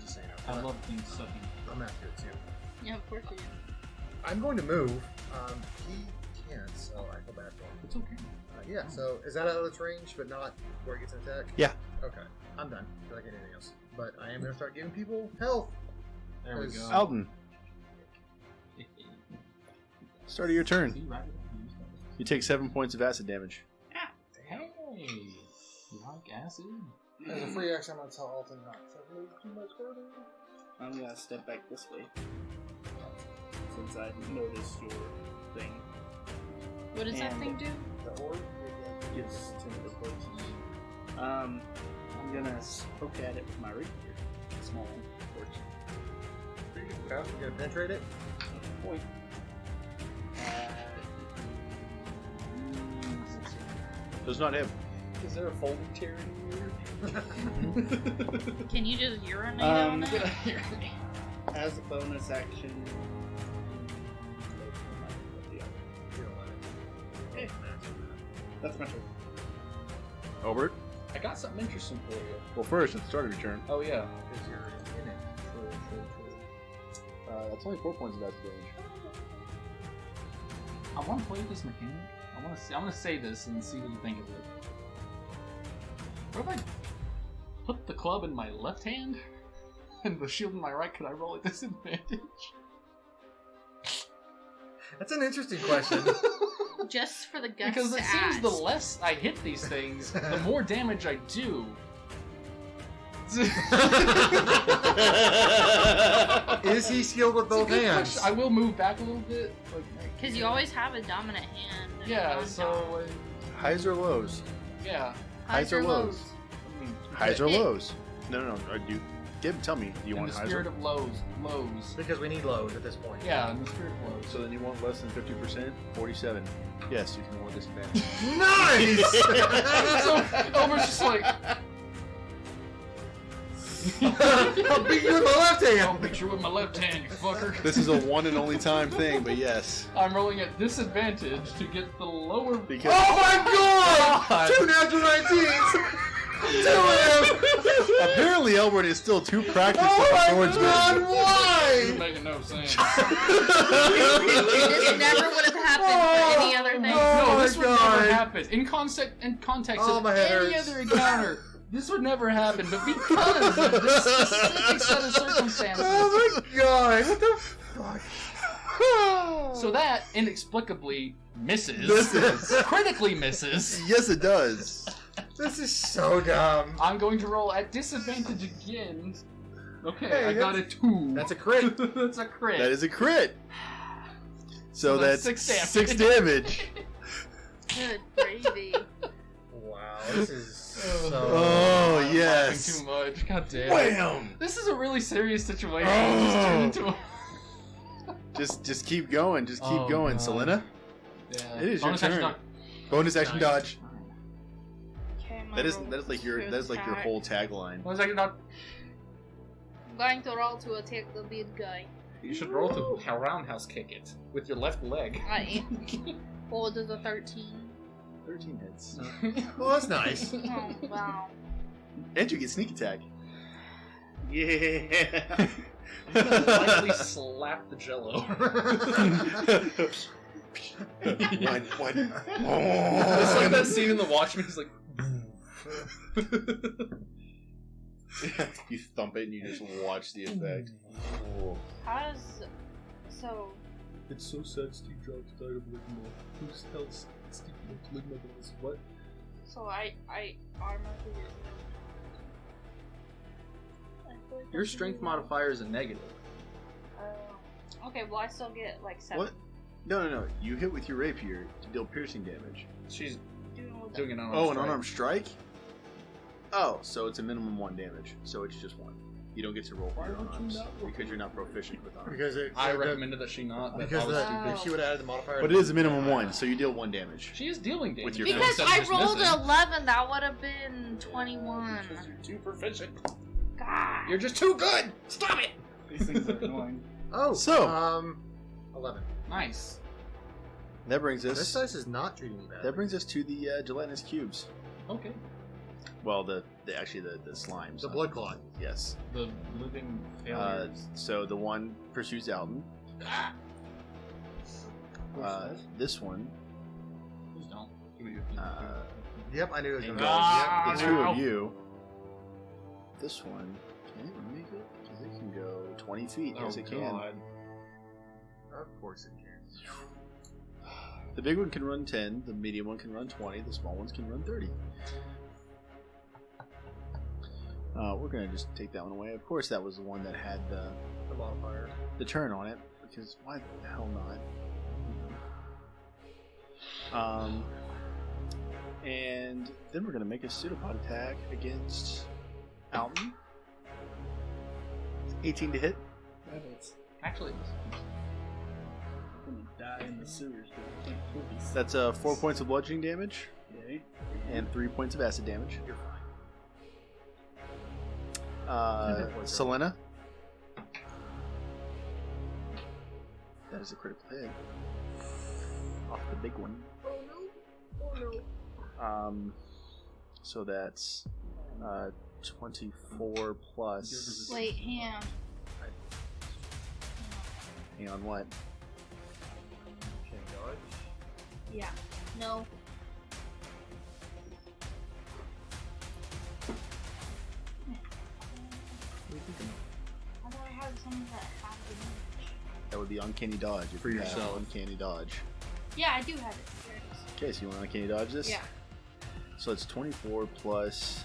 Just saying. I love things sucking. I'm after it too. Yeah, of course you do. I'm going to move. He can't, so I feel bad for him. It's okay. Yeah, so is that out of its range, but not where it gets an attack? Yeah. Okay, I'm done. I don't like anything else. But I am going to start giving people health. There we go. Alden, start of your turn. See, right? You take 7 points of acid damage. Hey, you like acid? As a free action, I'm going to tell Alton not to move too much further. I'm gonna step back this way. Since I noticed your thing. What does that And- thing do? The orb? Yes, to the close. I'm gonna poke at it with my rapier. Small torch. Okay, you going to penetrate it? Point. Does not hit. Is there a folding chair in Can you just urinate on it? here? As a bonus action. You don't let it. Okay. That's my turn. Obert. I got something interesting for you. Well, first, at the start of your turn, Oh yeah. Because you're in it. that's only 4 points of acid damage. I want to play this mechanic. I'm gonna say this and see what you think of it. What if I put the club in my left hand and the shield in my right? Could I roll at disadvantage? That's an interesting question. Just for the guts Because to it seems ask. the less I hit these things, the more damage I do. Is he skilled with both It's a good hands? question. I will move back a little bit. Because you always have a dominant hand. and Yeah, a so non-dominant. Highs or lows? yeah. Highs or lows? I mean, Highs or Hit. lows? No. Tell me. Do you in want the highs spirit or... of lows. Because we need lows at this point. Yeah, in the spirit of lows. So then you want less than 50%? 47. Yes, you can roll disadvantage. Nice! So Elmer's just like, I'll beat you with my left I'll hand! beat you with my left hand, you fucker. This is a one and only time thing, but yes. I'm rolling at disadvantage to get the lower. Because Oh my god! God. 2 natural 19s! 2 of them! apparently Elbert is still too practiced Oh with my the swordsman. god, This is why? making no sense. This never would have happened for any other thing. Oh No, my this would God. never happen. In context Oh, of my head any hurts. other encounter, this would never happen. But because of this specific set of circumstances, Oh my god, what the fuck? so that inexplicably misses. Misses. Critically misses. Yes, it does. This is so dumb. I'm going to roll at disadvantage again. Okay, Hey, I got a 2. That's a crit. That's a crit. That is a crit. So that's that's 6 damage. 6 damage. Good gravy. Wow, this is so... Oh, I'm yes. laughing too much. God damn. Wham! This is a really serious situation. Oh. It just turned into a... Just keep going. Just keep Oh, going. God. Selena, Yeah. it is your Bonus action turn. dodge. Bonus action Nice. dodge. Okay, my That is roll like your to that's like your attack. whole tagline. Bonus action dodge. I'm going to roll to attack the big guy. You should roll to roundhouse kick it with your left leg. I roll to the 13. 13 hits. Well, that's nice. Oh, wow. And you get sneak attack. Yeah. I'm gonna lightly slap the jello. What? It's like that scene in The Watchmen. He's like, You thump it and you just watch the effect. How does... So... It's so sad Steve Jobs died of ligma. Who's else Steve Jobs ligma is what? So I armor through your... I feel like your that's strength really low. modifier is a negative. Okay, well I still get like 7. What? No. You hit with your rapier to deal piercing damage. She's Doing doing it on. Oh, an unarmed strike? Oh, so it's a minimum 1 damage. So it's just 1. You don't get to roll for Why your would you unarms not roll? because you're not proficient with arms. Because I recommended that she not. But because I was the, too Oh. if she would have added the modifier. But it is a minimum 1, so you deal 1 damage. She is dealing damage. With your Because fist. I rolled 11, that would have been 21. Because you're too proficient. God. You're just too good. Stop it. These things are annoying. Oh, So- 11. Nice. That brings This us. dice is not treating me bad. That brings us to the gelatinous cubes. Okay. Well, the slimes. The blood clot. Yes. The living failures. So the one pursues Alton. This one. Please don't. Yep, I knew it was And going to Ah, the go. two no. of you. This one. Can it make it? Because it can go 20 feet. Oh, Yes, it can. God. Of course it can. The big one can run 10. The medium one can run 20. The small ones can run 30. We're going to just take that one away. Of course, that was the one that had The modifier. the turn on it. Because why the hell not? And then we're going to make a pseudopod attack against Alton. 18 to hit. Actually, I'm gonna die in the sewers. Dude. That's 4 points of bludgeoning damage Okay. and 3 points of acid damage. You're fine. Selena. That is a critical hit. Off the big one. So that's 24 plus. Wait, hang on. Hang on, what? Can dodge. Yeah. No. How do I have something that has the damage? That would be uncanny dodge. If For you have yourself. Uncanny dodge. Yeah, I do have it. There it is. Okay, so you want uncanny dodge this? Yeah. So it's 24 plus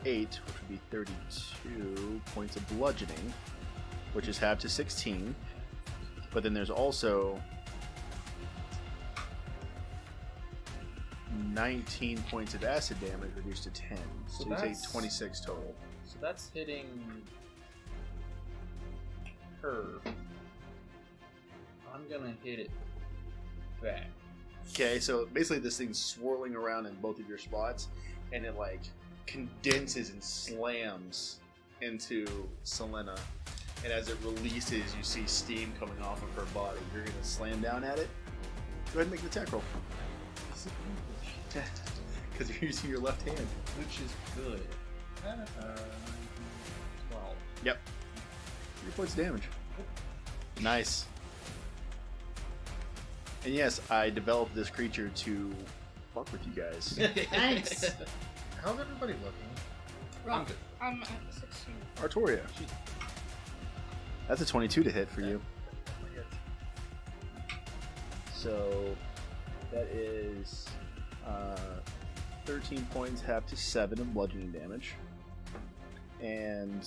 8, which would be 32 points of bludgeoning, which is half to 16. But then there's also 19 points of acid damage reduced to 10. So, So you take that's- 26 total. So that's hitting her. I'm gonna hit it back. Okay, so basically this thing's swirling around in both of your spots, and it like condenses and slams into Selena. And as it releases, you see steam coming off of her body. You're gonna slam down at it. Go ahead and make an attack roll. Because you're using your left hand. Which is good. 12. Yep. 3 points of damage. Nice. And yes, I developed this creature to fuck with you guys. Thanks. How's everybody looking? I'm good. I'm at 16. Artoria. That's a 22 to hit for you. So that is 13 points, half to 7 of bludgeoning damage, and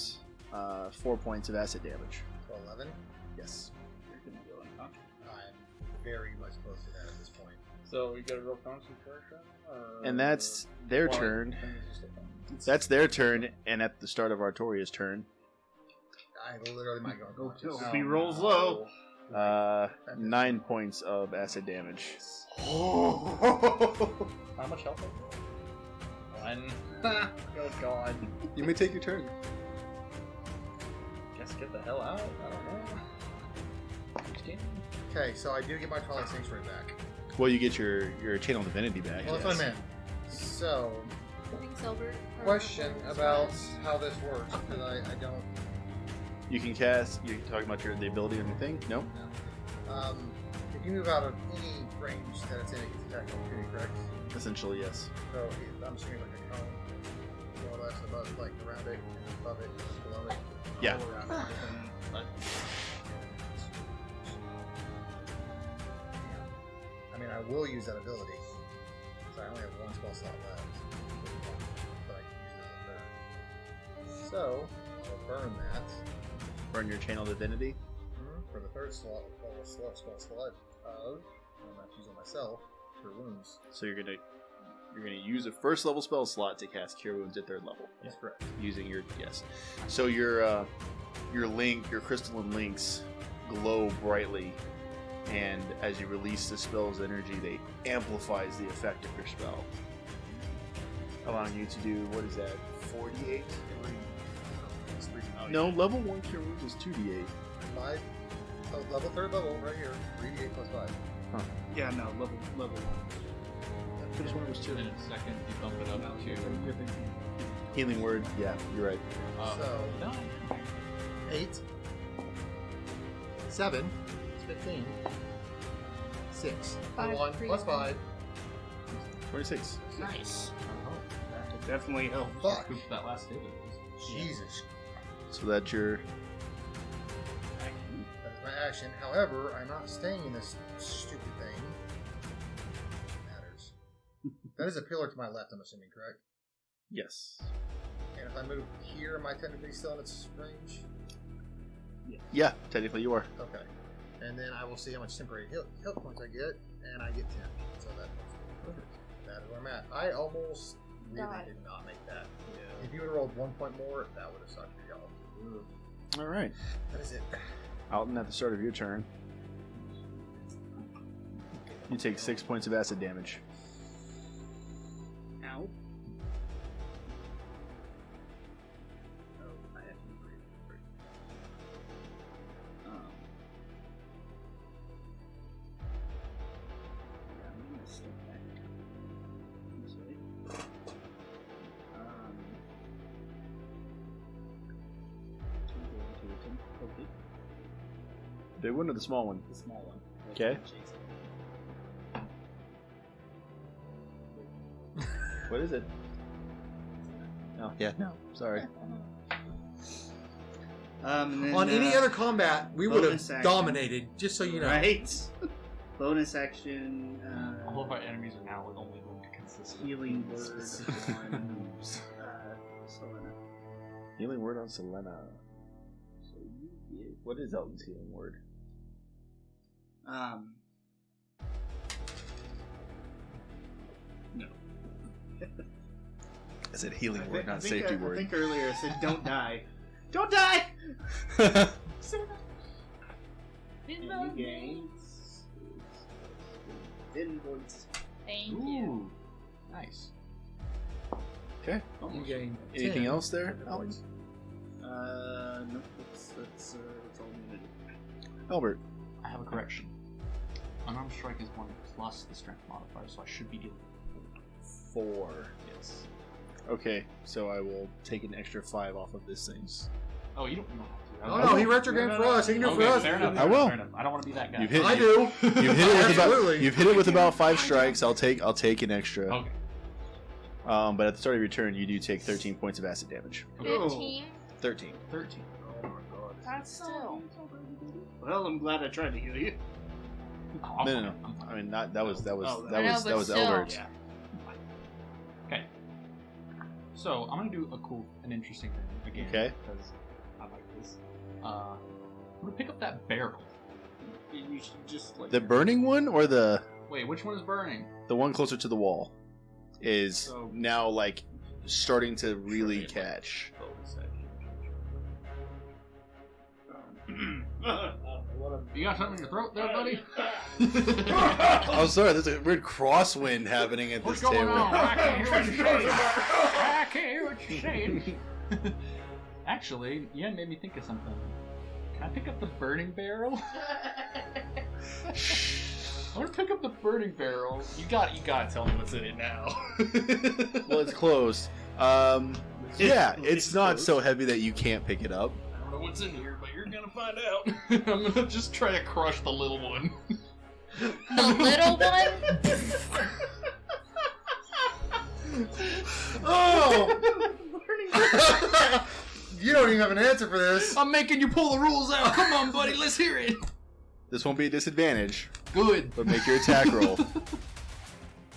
4 points of acid damage. 11. Yes. You're gonna go unconscious. I'm very much close to that at this point. So we got a real concentration? And that's their turn. That's their turn, and at the start of Artoria's turn, I literally might go unconscious. If he rolls low. 9 points of acid damage. How much health? 1. Oh god. You may take your turn. Guess get the hell out. I don't know. Understand? Okay, so I do get my Twilight Sanctuary back. Well, you get your channel divinity back. Well, that's what I meant. So, Pink silver. question about how this works, because I don't You can cast. You talking about the ability on your thing? No. know. If you move out of any range that it's in, it gets attack opportunity, correct? Essentially, yes. So I'm assuming like a cone, more or less above, like around it, above it, below it. Yeah. all around it, different- I mean, I will use that ability. So I only have one spell slot left. But I can use it on the third. So, I'll burn that. Burn your channel divinity. For the third slot of, I'm not using myself for wounds. So you're gonna You're going to use a first level spell slot to cast Cure Wounds at 3rd level. That's correct. Using your So your crystalline links glow brightly, and as you release the spell's energy, they amplifies the effect of your spell, allowing you to do, what is that, 48? No, level 1 Cure Wounds is 2d8. 5. Oh, level 3rd level right here. 3d8 plus 5. Yeah, no, level 1. I just one was 2. And then in a second, you bump it up to Healing Word, yeah, you're right. So, no. 8. 7. 15. 6. 1 plus 5. 26. Nice. That definitely helped. Fuck. Poop that last hit. Jesus. So that's your... That is my action. However, I'm not staying in this stupid thing. Matters. That is a pillar to my left, I'm assuming, correct? Yes. And if I move here, am I technically still in its range? Yeah, technically you are. Okay. And then I will see how much temporary health points I get, and I get 10. So that is where I'm at. I almost really God. did not make that. If you would have rolled 1 point more, that would have sucked for y'all. All right. That is it. Alton, at the start of your turn, you take 6 points of acid damage. Ow. Oh, I have to breathe. Yeah, I'm gonna step back this way. Okay. Big one or the small one? The small one. Okay. What is it? Oh, yeah, no. Sorry. And then, On any other combat, we would have bonus action. dominated, just so you know. Right. Bonus action. All of our enemies are now with only one consistent. Healing word on Selena. Healing Word on Selena. So you get... What is Alton's healing word? No. I said healing word, not safety I word. think earlier I said don't die. Don't die! And you gain 10 points. Thank you. Ooh, nice. Okay. You gain Anything 10 else there, hit Alton? points. No, that's all I'm gonna do. Albert. I have a correction. Unarmed strike is 1 plus the strength modifier, so I should be dealing 4. Yes. Okay, so I will take an extra 5 off of this thing's. Oh, you don't have to. Oh no, he retrograded for us. He can do it for Okay, us. fair enough. I will. Fair enough. I don't want to be that guy. You've hit. I do. You've hit it with Absolutely. You've hit it with about 5 strikes. I'll take an extra. Okay. But at the start of your turn, you do take 13 points of acid damage. 15. 13. 13. Oh my god. That's still. Well, I'm glad I tried to heal you. Oh, No. I mean, not that was Oh, I know, but was still. Elbert's. Yeah. Okay. So I'm gonna do an interesting thing again. Okay. Because I like this. I'm gonna pick up that barrel. You should just like The burning one or the Wait, which one is burning? one closer to the wall is So- now like starting to really catch. bonus action. You got something in your throat there, buddy? Oh, sorry. There's a weird crosswind happening at What's this going table. on? I can't hear what you're saying. I can't hear what you're saying. Actually, you made me think of something. Can I pick up the burning barrel? I want to pick up the burning barrel. You gotta tell me what's in it now. Well, it's closed. Yeah, it's not so heavy that you can't pick it up. I don't know what's in here, but you're gonna find out. I'm gonna just try to crush the little one. The little one? Oh! You don't even have an answer for this. I'm making you pull the rules out. Come on, buddy, let's hear it. This won't be a disadvantage, Good. but make your attack roll.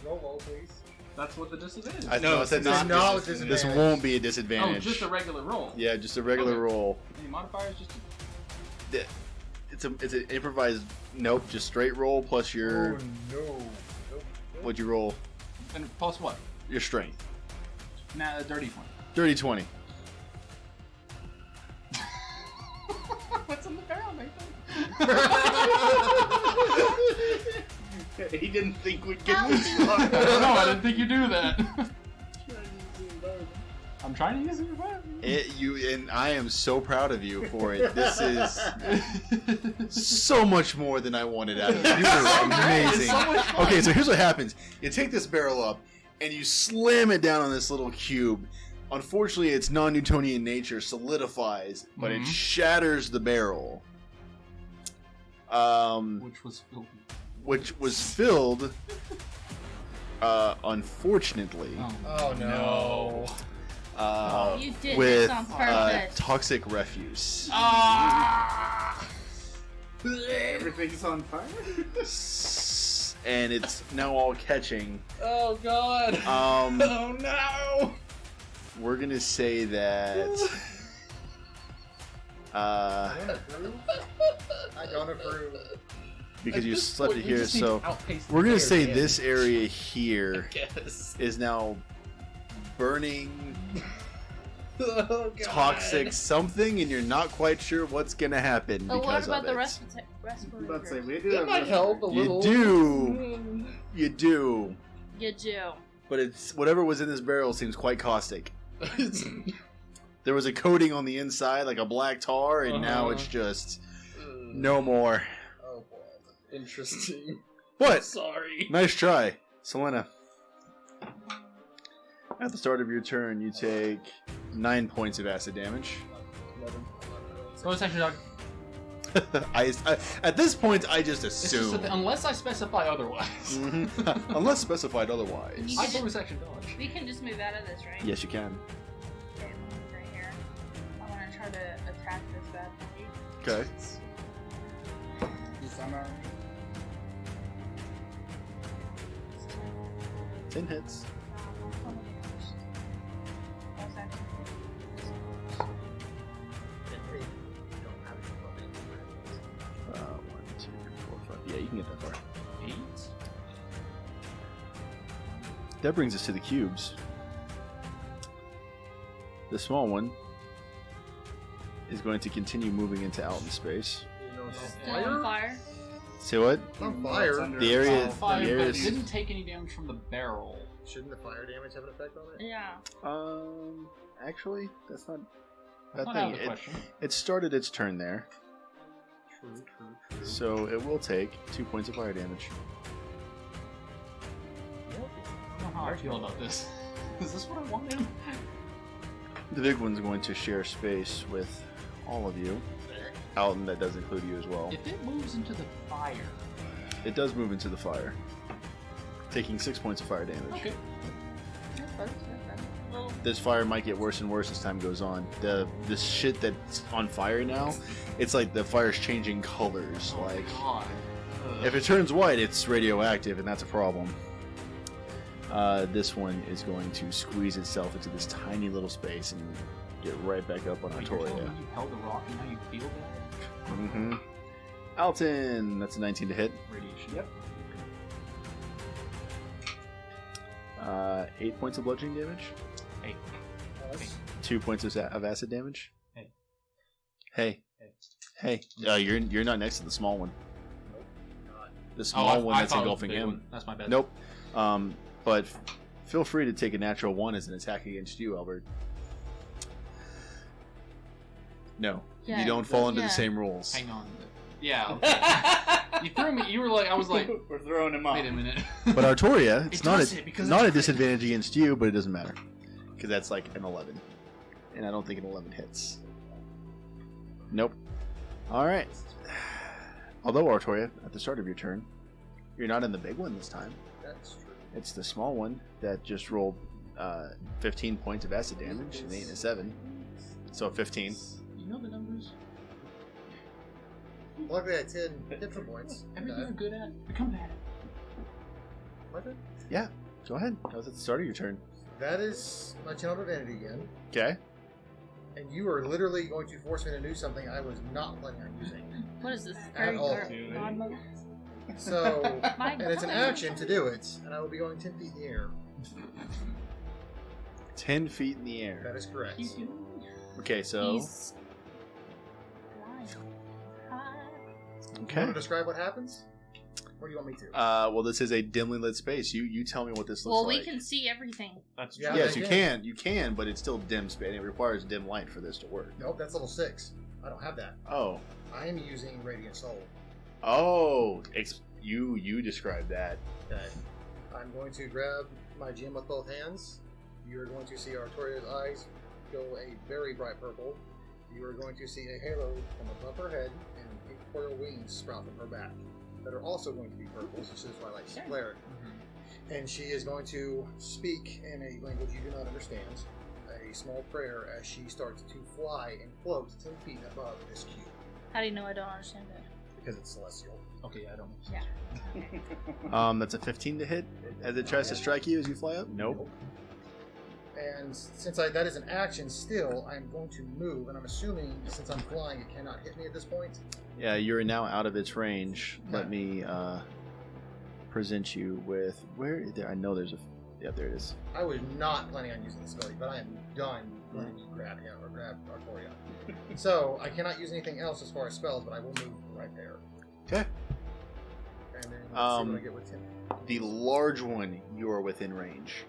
Roll, please. That's what the disadvantage is. I said It's not. not a This disadvantage. won't be a Oh, disadvantage. just a regular roll. Yeah, just a regular Okay. roll. Any modifiers? Just It's an improvised. Nope, just straight roll plus your. Oh no. Nope. What'd you roll? and plus what? your strength. Nah, dirty 20. Dirty 20. What's in the barrel, Nathan? He didn't think we'd get Ouch. this far. No, I didn't think you'd do that. I'm trying to use your weapon. And I am so proud of you for it. This is so much more than I wanted out of you. You were amazing. Okay, so here's what happens. You take this barrel up, and you slam it down on this little cube. Unfortunately, its non-Newtonian nature solidifies, but it shatters the barrel. Which was filled. Unfortunately, Oh no. You did with this on purpose. toxic refuse. Everything's on fire? And it's now all catching. Oh god. Oh no. We're gonna say that. I don't approve. Because At you this slept point, it we here, just need so to outpace the we're gonna player say damage. this area here Yes. is now burning Oh, God. toxic something, and you're not quite sure what's gonna happen But what because about of the it. Let's say respirator? we do That have might help a You little. do, you do, You do. but it's whatever was in this barrel seems quite caustic. There was a coating on the inside, like a black tar, and now it's just no more. Oh boy. Interesting. But Sorry. nice try, Selena. At the start of your turn, you take 9 points of acid damage. So it's actually not. At this point, I just It's just assume. that unless I specify otherwise. Mhm. Unless specified otherwise. You I can bonus action dodge. We can just move out of this, right? Yes, you can. Okay, move right here. I want to try to attack this bad boy. Okay. He's on our... 10 hits. One, two, four, five. Yeah, you can get that far. 8. That brings us to the cubes. The small one is going to continue moving into out in space. Still on fire? Say what? On fire. The area, It's on fire, the but area it didn't take any damage from the barrel. Shouldn't the fire damage have an effect on it? Yeah. Actually, that's not That's that not out thing. of the question. It started its turn there, True. so it will take 2 points of fire damage. I don't know how I feel about this. Is this what I wanted? The big one's going to share space with all of you. Alton, that does include you as well. If it moves into the fire. It does move into the fire, taking 6 points of fire damage. Okay. This fire might get worse and worse as time goes on. The shit that's on fire now, it's like the fire's changing colors. Oh Like God. if it turns white, it's radioactive, and that's a problem. This one is going to squeeze itself into this tiny little space and get right back up on Wait, you're telling me Artoria. you held the rock and now you feel that? Mm-hmm. Alton, that's a 19 to hit. Radiation. Yep. 8 points of bludgeoning damage. Hey. 2 points of acid damage. Hey. Hey. Hey. Hey. You're not next to the small one. The Oh, small one I that's thought it was the engulfing big him. one. That's my bad. Nope. But feel free to take a natural 1 as an attack against you, Albert. No. Yeah, You don't fall into yeah. the same rules. Hang on. Yeah. Okay. You threw me. You were like, I was like, We're throwing him off. wait a minute. But Artoria, it's It not does hit because not it's a disadvantage against you, but it doesn't matter. Because that's like an 11. And I don't think an 11 hits. Nope. Alright. Although, Artoria, at the start of your turn, you're not in the big one this time. That's true. It's the small one that just rolled 15 points of acid damage, an 8 and a 7. So 15. You know the numbers. Luckily, I had 10 different points. Everything you're good at, become bad at. What? Yeah, go ahead. That was at the start of your turn. That is my channel divinity again. Okay. And you are literally going to force me to do something I was not planning on using. What is this? At all. God mode? So, My and it's an God. action to do it, and I will be going 10 feet in the air. 10 feet in the air. That is correct. Okay, so He's flying high. You okay. want to describe what happens? Or do you want me to? Well, this is a dimly lit space. You tell me what this looks Well, like. we can see everything. That's Yeah, Yes, they you can. can. You can, but it's still dim space. It requires dim light for this to work. Nope, that's level 6. I don't have that. Oh, I am using Radiant Soul. oh, you described that. Okay. I'm going to grab my gem with both hands. You are going to see Artoria's eyes go a very bright purple. You are going to see a halo from above her head and pink coral wings sprout from her back that are also going to be purple. This is why I like to flare. And she is going to speak in a language you do not understand, a small prayer as she starts to fly and float 10 feet above this cube. How do you know I don't understand it? Because it's celestial. Okay, I don't. Yeah. That's a 15 to hit as it tries to strike you as you fly up. Nope. And since that is an action still, I'm going to move, and I'm assuming since I'm flying, it cannot hit me at this point. Yeah, you're now out of its range. Okay. Let me present you with where there. I know there's a. Yeah, there it is. I was not planning on using this ability, but I am done letting you grab him or grab Artoria. So I cannot use anything else as far as spells, but I will move right there. Okay. And then let's see what I get with him. The large one, you are within range,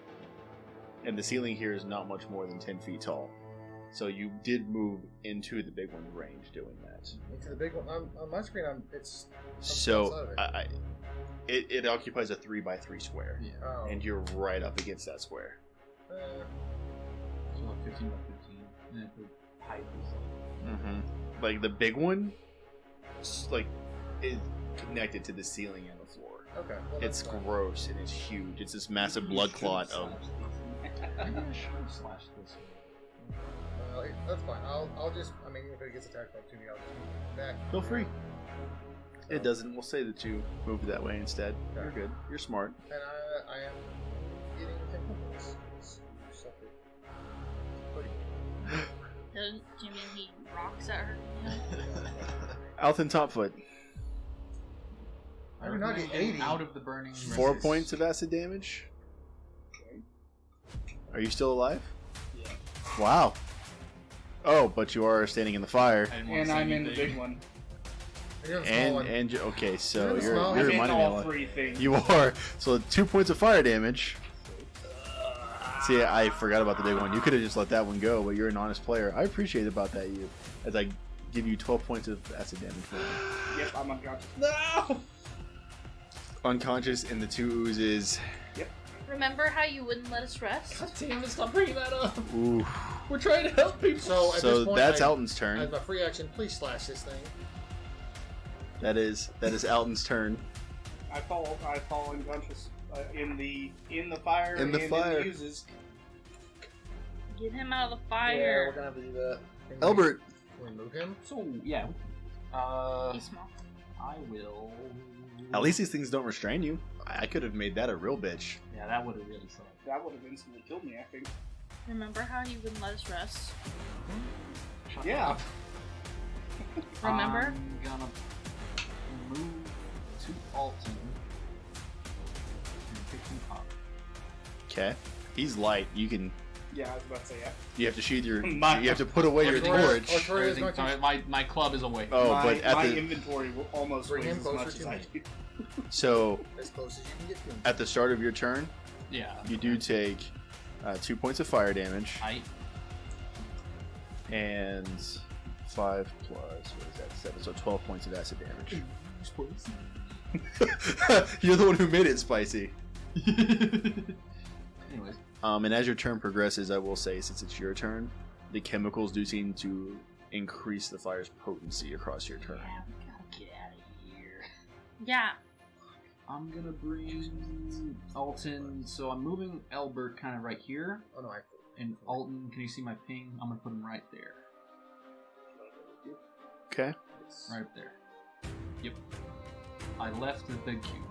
and the ceiling here is not much more than 10 feet tall. So you did move into the big one's range doing that. Into the big one. On my screen, it's So outside of it. it occupies a 3x3 square, Yeah. Oh. and you're right up against that square. So like 15 by 15. And if the height is like. Mm-hmm. Like the big one, like is connected to the ceiling and the floor. Okay. Well, It's that's fine. gross and it's huge. It's this massive blood clot of. Maybe I should slash this one. That's fine. I'll just. I mean, if it gets attacked by 2, I'll just move back. Feel free. It doesn't. We'll say that you moved that way instead. Okay. You're good. You're smart. And I am getting 10 points. Doesn't you mean he rocks at her? Alton Topfoot. I would not get 80. Out of the burning. 4 points of acid damage. Are you still alive? Yeah. Wow. Oh, but you are standing in the fire. And I'm in the big one. You're in the small one. Okay, so You're in the you're small one. you're I'm in reminding me all of 3 things. you are. So 2 points of fire damage. See, I forgot about the big one. You could have just let that one go, but you're an honest player. I appreciate about that, you, as I give you 12 points of acid damage. Yep, I'm unconscious. No! Unconscious, and the 2 oozes. Remember how you wouldn't let us rest? God damn it, stop bringing that up. Ooh. We're trying to help people. So at So this point, that's I, Alton's turn. as my free action, please slash this thing. That is Alton's turn. I fall unconscious in the fire. In the and fire. In the uses. Get him out of the Yeah, fire. we're gonna have to do that. Albert. Can we move him? So, yeah. He's small. I will. At least these things don't restrain you. I could have made that a real bitch. Yeah, that would have really sucked. That would have instantly killed me, I think. Remember how you wouldn't let us rest? Shut Yeah. up. Remember? I'm gonna move to Alton and pick him up. Okay. He's light. You can. Yeah, I was about to say, yeah. You have to sheathe your. My- You have to put away your Artoria- torch. Artoria is Everything- going to sorry, my club is away. Oh, my, but at my the inventory will almost Bring weighs him as closer much to as I me. do. so as close as you can get to him. at the start of your turn, Yeah. you do take 2 points of fire damage I and 5 plus what is that? 7. So 12 points of acid damage. You're the one who made it spicy. Anyways, And as your turn progresses, I will say, since it's your turn, the chemicals do seem to increase the fire's potency across your turn. yeah, we gotta get out of here. Yeah. I'm gonna bring Alton. So I'm moving Albert kind of right here, Oh no, and Alton. Can you see my ping? I'm gonna put him right there. Okay. Right there. Yep. I left the big cube.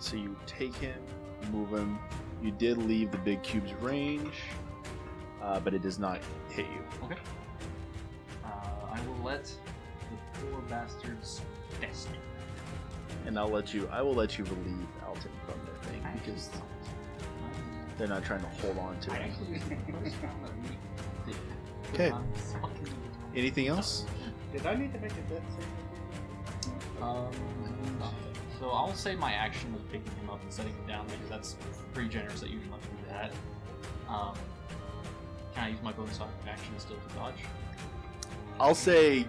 So you take him, move him. You did leave the big cube's range, but it does not hit you. Okay. I will let the poor bastards fester. And I will let you relieve Alton from the thing because They're not trying to hold on to I it. actually used the first round that we did. Okay. I'm fucking- Anything else? Did I need to make a death save? Nothing. So I'll say my action was picking him up and setting him down because that's pretty generous that you can let me do that. Can I use my bonus action still to dodge? I'll say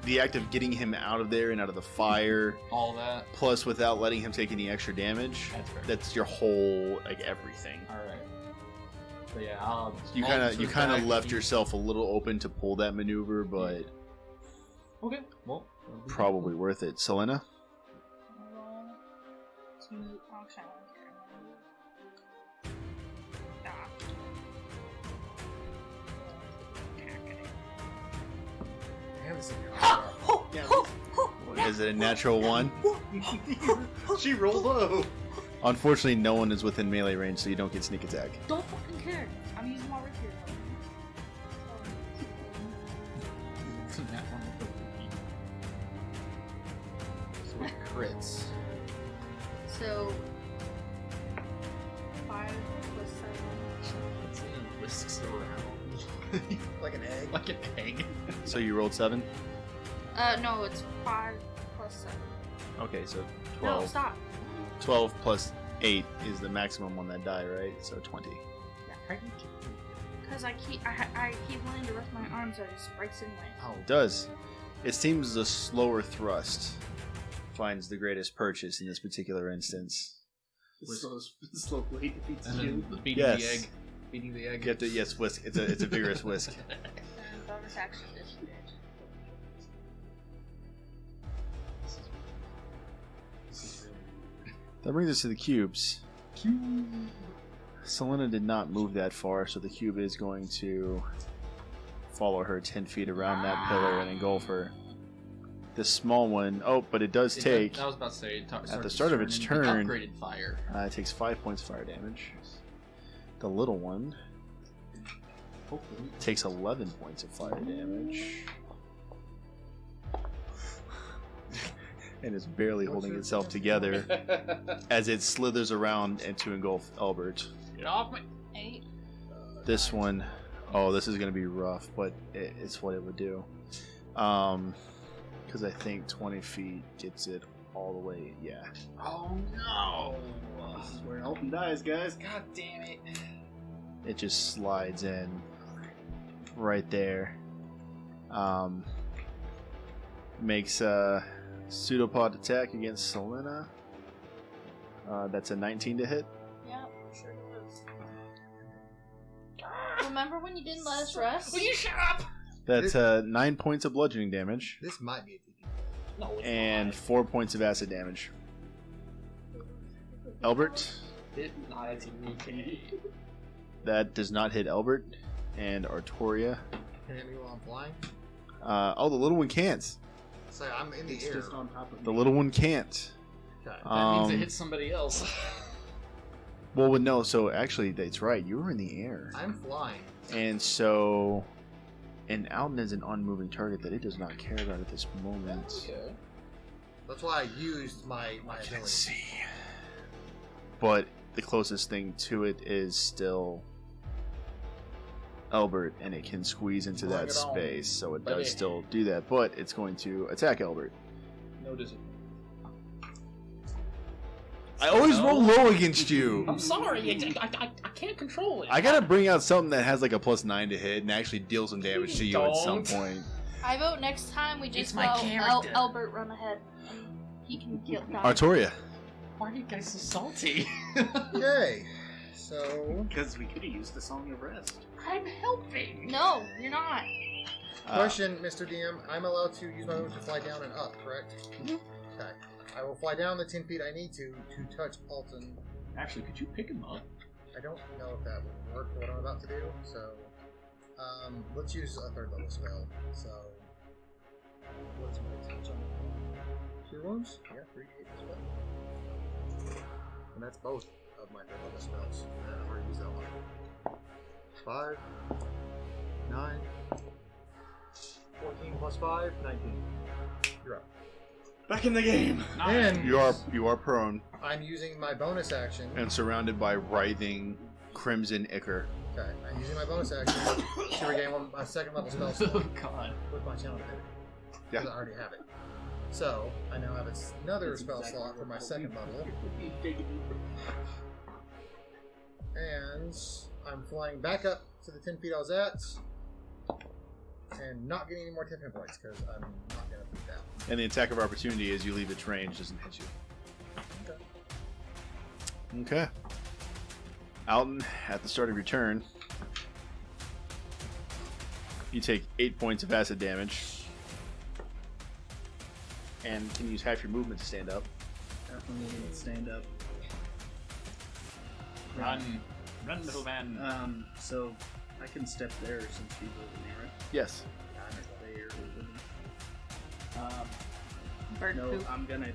the act of getting him out of there and out of the fire, All that. plus without letting him take any extra damage. That's fair. That's your whole like everything. All right. So yeah, You kind of left yourself a little open to pull that maneuver, but Okay. Well, probably worth it. Selena? Roll to okay. Stop. Damn, this is Is it a natural one? She rolled low. Unfortunately, no one is within melee range, so you don't get sneak attack. Don't fucking care. I'm using my rapier. Crits. So 5 plus 7. Whisks around like an egg. like an egg. So you rolled 7? No, it's 5 plus 7. Okay, so No, 12. stop. 12 plus 8 is the maximum on that die, right? So 20. Because I keep wanting to rest my arms, so it just breaks anyway. Oh, it does. It seems the slower thrust finds the greatest purchase in this particular instance. Slow way defeats And you. then beating Yes. the egg. Beating the egg. You have to, yes, whisk. It's a vigorous whisk. And bonus action disengage. That brings us to the cubes. Selena did not move that far, so the cube is going to follow her 10 feet around that pillar and engulf her. The small one, but it does take. I was about to say, At the start of its turn- upgraded fire. It takes 5 points of fire damage. The little one takes 11 points of fire damage. And is barely holding itself together as it slithers around and to engulf Albert. Get off me! 8. This one, this is going to be rough, but it's what it would do. Because I think 20 feet gets it all the way, yeah. Oh no! This is where Elton dies, guys. God damn it! It just slides in right there. Makes a pseudopod attack against Selena. That's a 19 to hit. Yeah, sure it is. Remember when you didn't let us rest? Will you shut up? That's 9 points of bludgeoning damage This might be a TP. No, it's and not. 4 points of acid damage. Albert, It not me. that does not hit Albert. And Artoria. Can it hit me while I'm flying? The little one can't. So I'm in the It's air. just on top of The me. little one can't. Okay. That means it hits somebody else. Well, no, so actually, that's right. You were in the air. I'm flying. And so, and Alden is an unmoving target that it does not care about at this moment. Okay. That's why I used my ability. Let's see. But the closest thing to it is still Albert, and it can squeeze into Bring that it on, space, so it baby. does still do that. But it's going to attack Albert. No discipline. I always No. roll low against you. I'm sorry. I can't control it. I gotta bring out something that has like a +9 to hit and actually deal some damage to you at some Don't. point. I vote next time we It's just my let character. Albert run ahead. And he can kill die. Artoria. Why are you guys so salty? Yay! So, Because we could have used the Song of Rest. I'm helping. No, you're not. question, Mr. DM. I'm allowed to use my move to fly down and up, correct? Mhm. Okay. I will fly down the 10 feet I need to touch Alton. Actually, could you pick him up? I don't know if that would work for what I'm about to do, so let's use a third level spell. So, what's my touch on? 2 wounds? Yeah, 3d8 as well. And that's both of my third level spells. I've already used that one. 5, 9, 14 plus 5, 19. You're up. Back in the game. And You are prone I'm using my bonus action. and surrounded by writhing crimson ichor. Okay, I'm using my bonus action to regain my second level spell Oh slot god. with my channel ability. Yeah. Because I already have it. So, I now have another spell slot for my second level. And I'm flying back up to the 10 feet I was at. And not getting any more 10 hit points because I'm not going to beat that. And the attack of opportunity as you leave its range doesn't hit you. Okay. Alton, at the start of your turn, you take 8 points of acid damage. And can use half your movement to stand up. Definitely need to stand up. Run. Run, little man. So I can step there since he's over me, right? Yes. I'm there over me. Bird No, poop. I'm gonna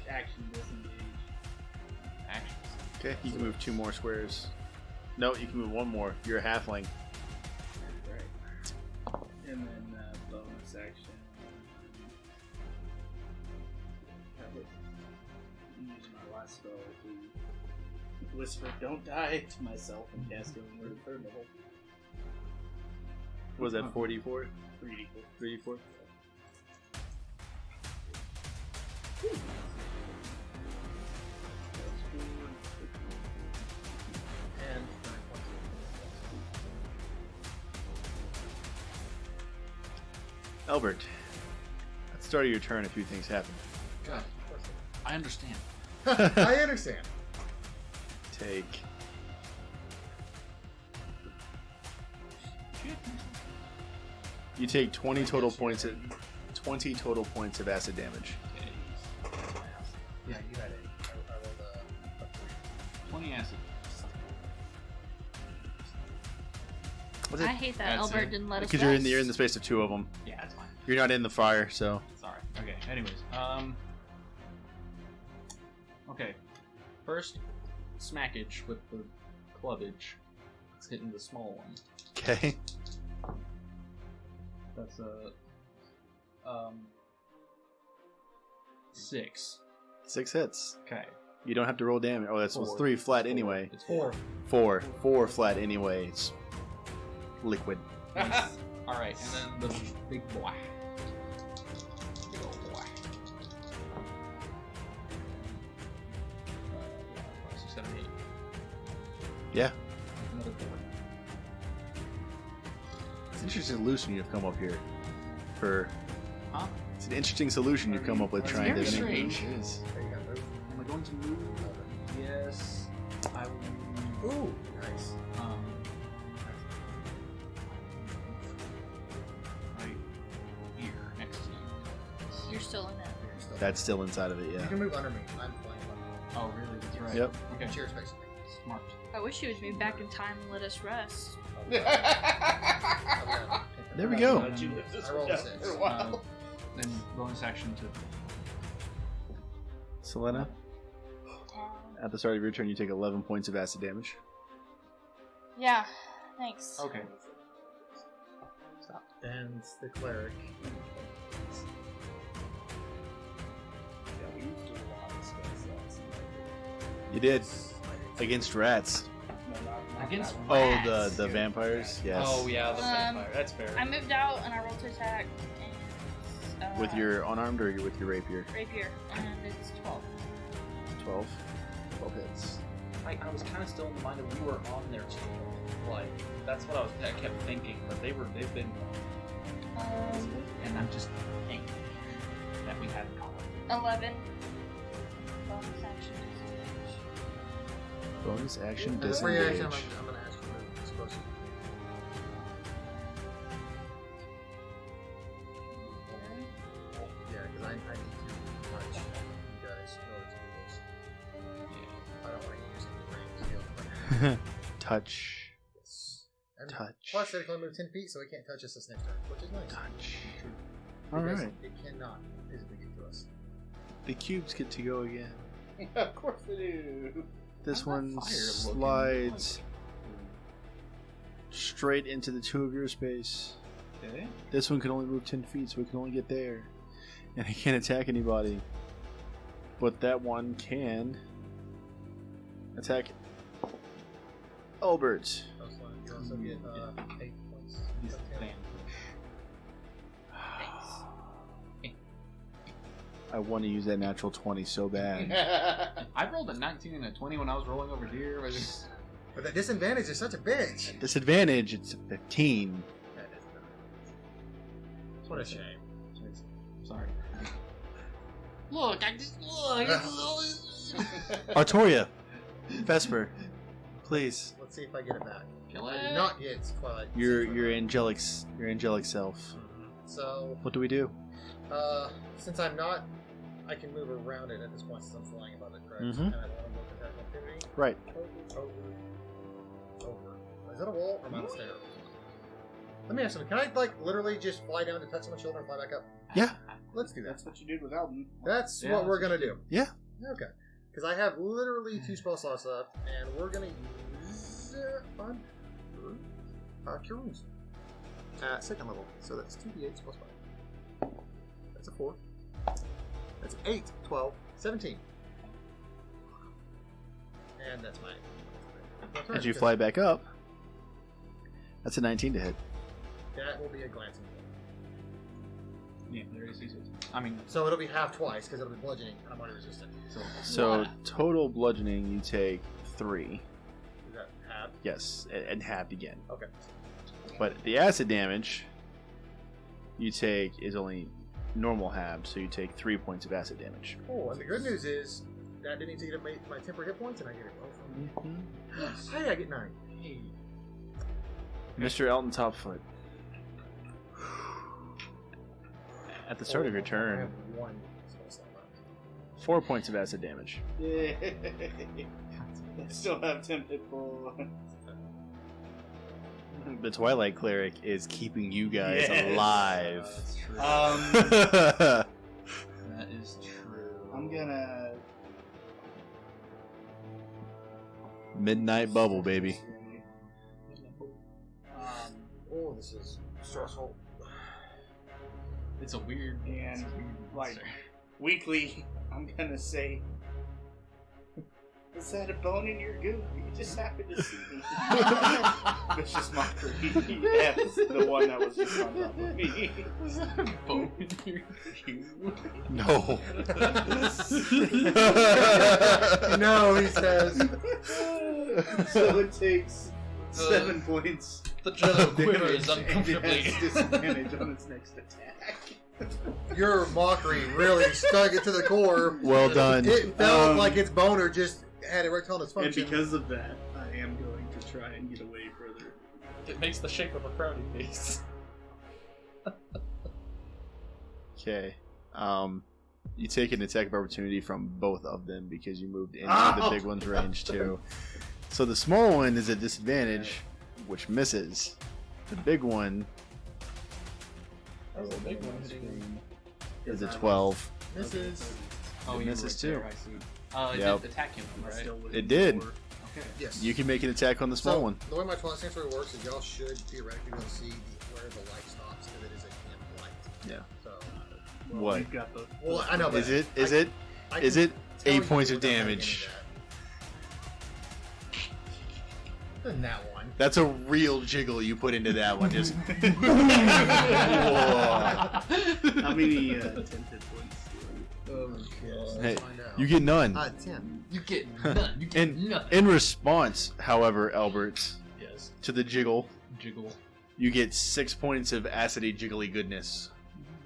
action disengage. Actions. Okay, you can move 2 more squares. No, you can move 1 more. You're a halfling. Right. And then bonus action. I would use my last spell to whisper "Don't die" to myself and cast Healing Word at 3rd level. Was that 4d4? 3d4. 3d4? And Albert, at the start of your turn, a few things happen. God, I understand. I understand. Take You take 20 total points of 20 total points of acid damage. Yeah, you had 8. I rolled a 3. 20 acid. What's I it? hate that That's Albert it. didn't let us Because you're in the space of 2 of them. Yeah, that's fine. You're not in the fire, so Sorry. Okay, anyways. Okay. First, smackage with the clubbage. It's hitting the small one. okay. That's a 6. 6 hits. Okay. You don't have to roll damage. Oh, that's 4. 3 flat It's 4. anyway. It's 4. 4 flat anyway. It's liquid. Nice. All right, and then the big boy. Big old boy. 5, 6, 7, 8. Yeah. Another 4. It's an interesting solution you've come up here. Huh? It's an interesting solution you've come up with It's trying very to strange. There you go. Move. Am I going to move? Yes. I will. Ooh, nice. Right here, next to you. You're still in it. That's still inside of it, You yeah. can move under me. I'm flying above Oh, really? That's right. Yep. Okay. you. Cheers, basically. Smart. I wish you would move back in time and let us rest. There we go. Let you live this I rolled one a down 6. for a while. Then bonus action to. Selena, at the start of your turn, you take 11 points of acid damage. Yeah, thanks. Okay. And the cleric. Yeah, we used to do a lot of spell slots. You did. Against rats. No, not Against that one. Oh, the vampires? Yes. Oh yeah, the Um, vampire. That's fair. I moved out and I rolled to attack. And, With your unarmed or with your rapier? rapier, and it's 12. 12. 12 hits. I was kind of still in the mind that we were on their team. Like that's what I kept thinking, but they've been. And I'm just angry that we haven't caught it. 11. Bonus action. Bonus action As a free action, disengage. I'm going to ask you to move. It's supposed to. Yeah, because I need to touch you guys in order to do this. I don't want to use any range heal. Touch. Yes. And Touch. plus, they can only move 10 feet, so it can't touch us this next turn, which is nice. Touch. Because Alright. it cannot physically get to us. The cubes get to go again. Of course they do. This How's one that fire looking? slides straight into the 2 of your space. Okay. This one can only move 10 feet, so it can only get there. And it can't attack anybody. But that one can attack Albert. You also get 8 points. Disadvantage. I want to use that natural 20 so bad. I rolled a 19 and a 20 when I was rolling over here. But that disadvantage is such a bitch. Disadvantage, it's a 15. That is not. What a shame. Sorry. Look, I just look. Artoria. Vesper. Please. Let's see if I get it back. Kill I it. did not get Twilight. Your angelic self. So, What do we do? since I'm not, I can move around it at this point since I'm flying above it, correct? Mhm. And I don't want to look at that activity. Right. Over. Is that a wall or am I on a stair? Let me ask something. Can I, like, literally just fly down to touch someone's shoulder and fly back up? Yeah. Let's do that. That's what you did with Alden. That's Yeah, what we're that's going to do. Yeah. Okay. Because I have literally 2 spell slots left, and we're going to use Cure Wounds at 2nd level. So that's 2d8 plus 5. That's a 4. That's 8, 12, 17. And that's my turn. As you fly back up, that's a 19 to hit. That will be a glancing blow. Yeah, there is. I mean, So it'll be half twice, because it'll be bludgeoning. I'm already resistant. So total bludgeoning, you take 3. Is that half? Yes, and halved again. Okay. But the acid damage you take is only normal halved, so you take 3 points of acid damage. Oh, and the good news is that didn't take my temporary hit points, and I get it. Mm-hmm. Hey, I get 9. hey, Mr. Elton Topfoot. At the start of your I turn, have 1 spell slot left. 4 points of acid damage. I still have 10 hit points. The Twilight Cleric is keeping you guys Yes. alive. that's true. Um, That is true. I'm gonna. Midnight Bubble, baby. Oh, this is stressful. It's a weird. And, it's a weird like, monster. Weekly, I'm gonna say. Is that a bone in your goo? You just happened to see me. Vicious mockery. That's the one that was just on top of me. Is that a bone in your queue? No. No, he says. So it takes 7 points. The jello of damage, quivers and it uncomfortably. has disadvantage on its next attack. Your mockery really stuck it to the core. Well done. It felt like its boner just had erectile And dysfunction. because of that, I am going to try and get away further. It makes the shape of a crowny face. Okay. You take an attack of opportunity from both of them because you moved into Ow! the big one's range too. So the small one is a disadvantage, which misses. The big one Oh, the big one hitting. is a 12. Misses. Oh, It you misses were too. right there, I see. It Yep. did attack him, right? Still with It did. 4. Okay. Yes. You can make an attack on the small So, one. the way my Twilight Sanctuary works is y'all should theoretically be able to see where the light stops because it is a dim light. Yeah. So, Well, What? We've got the. well, I know, but Is it? I can Is it tell 8 you points of without having damage? any of that. Than that one. That's a real jiggle you put into that one. Just How many 10 hit points? Hey, Let's find out. you get none. 10. You get none. You get nothing. In response, however, Albert, Yes. to the jiggle, Jiggle. you get 6 points of acidy jiggly goodness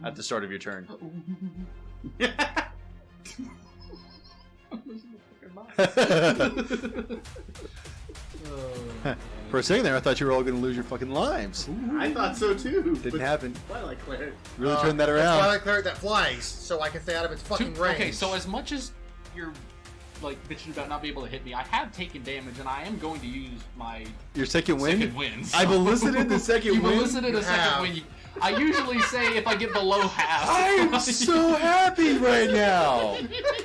at the start of your turn. For a second there, I thought you were all going to lose your fucking lives. I thought so too. Didn't happen. Twilight Cleric. Really turned that It's around. Twilight Cleric that flies, so I can stay out of its fucking range. Okay, so as much as you're like bitching about not being able to hit me, I have taken damage, and I am going to use my Your second win? second win. I've elicited the second You've win. elicited a second have. win. I usually say if I get below half. I am so happy right now.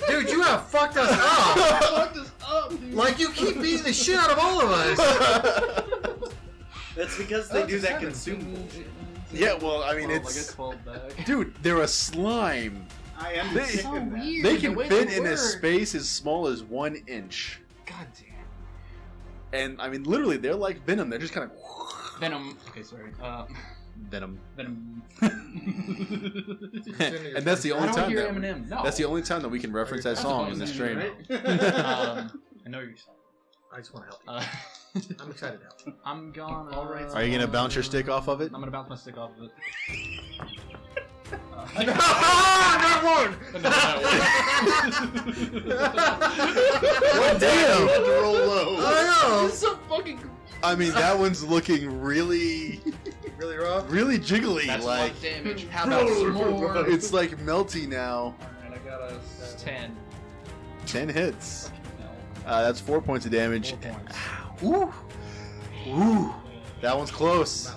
Dude, you have fucked us up. Like you keep beating the shit out of all of us. That's because they That's do a that 7. consumable. Yeah, well, I mean, Well, I guess it's 12 back. dude. They're a slime. I am They- sick So of that. weird. They the can way fit they in a work. space as small as 1 inch. God damn. And I mean, literally, they're like venom. They're just kind of Venom. Okay, sorry. venom. Venom. And that's the I only don't time hear that Eminem. No. that's the only time that we can reference that That's song what in I'm this saying, stream. I know you're saying. I just want to help you. Uh, I'm excited to help. I'm gonna. All right. Are you gonna bounce your stick off of it? I'm gonna bounce my stick off of it. Not one! What damn! Had to roll low. I know! so fucking. I mean, that one's looking really, Really rough? really jiggly. That's like 1 damage. How about some more? it's like melty now. Alright, I got a 10. 10 hits. No. That's 4 points of damage. 4 points. Ooh, ooh, that one's close.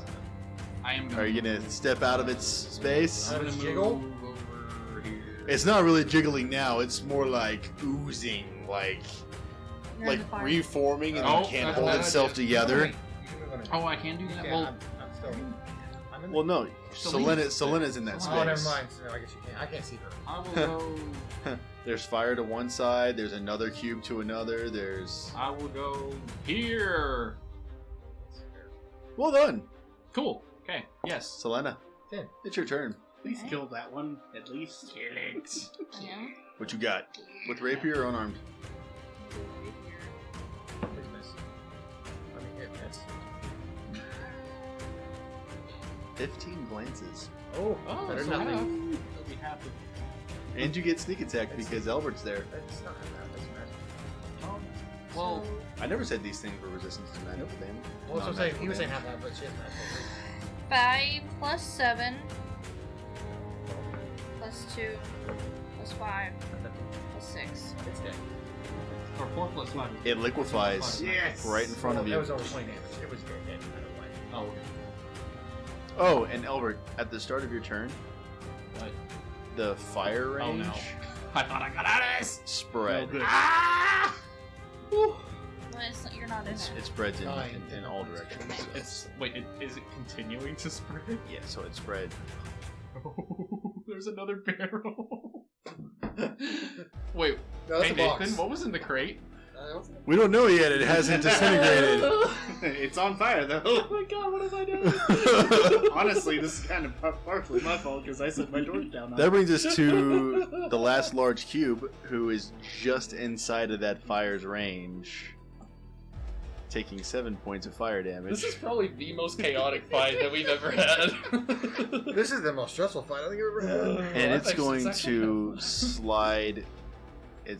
I am gonna. Are you gonna step out of its space? I'm gonna Does it move jiggle? over here. It's not really jiggling now. It's more like oozing, like You're in the fire. reforming, and Oh, then can't that's hold a bad itself idea. together. You can move on it. Oh, I can do that. Yeah, Well, I'm still. I'm in Well, no, Selena- Selena's in that Oh, space. Oh, never mind. So I guess you can't. I can't see her. I will go. There's fire to one side. There's another cube to another. There's I will go here. well done, Cool. Okay. Yes. Selena. 10. It's your turn. Please kill that one, at least. Kill it. Yeah. What you got? With rapier or unarmed? Please miss. I mean, it hits. 15 glances, Oh, Oh, better so than nothing. I'll be happy. and you get sneak attack because Albert's there. That's not that. That's magic. Well, I never said these things were resistance to magical damage. Well, that's what I'm saying. He was saying half that, but she has magic. 5 plus 7 plus 2 plus 5 plus 6. It's dead. or 4 plus 5. It liquefies Yes. right in front of That you. was over 20 damage. It was dead. I don't know why. Oh, okay. Oh, and Albert, at the start of your turn, What? the fire Oh, range no. I thought I got out of this. spread. No good. Ah! Well, you're not in It it. spreads in Nine. all directions. It's wait. Is it continuing to spread? Yeah, so it spread. Oh, there's another barrel. Wait, No, that's hey a box. Nathan, what was in the crate? We don't know yet. It hasn't disintegrated. It's on fire, though. Oh my god, what have I done? Honestly, this is kind of partially my fault because I set my torch down on That it. brings us to the last large cube, who is just inside of that fire's range, taking 7 points of fire damage. This is probably the most chaotic fight that we've ever had. This is the most stressful fight I think I've ever had. And I it's think going it's to slide. I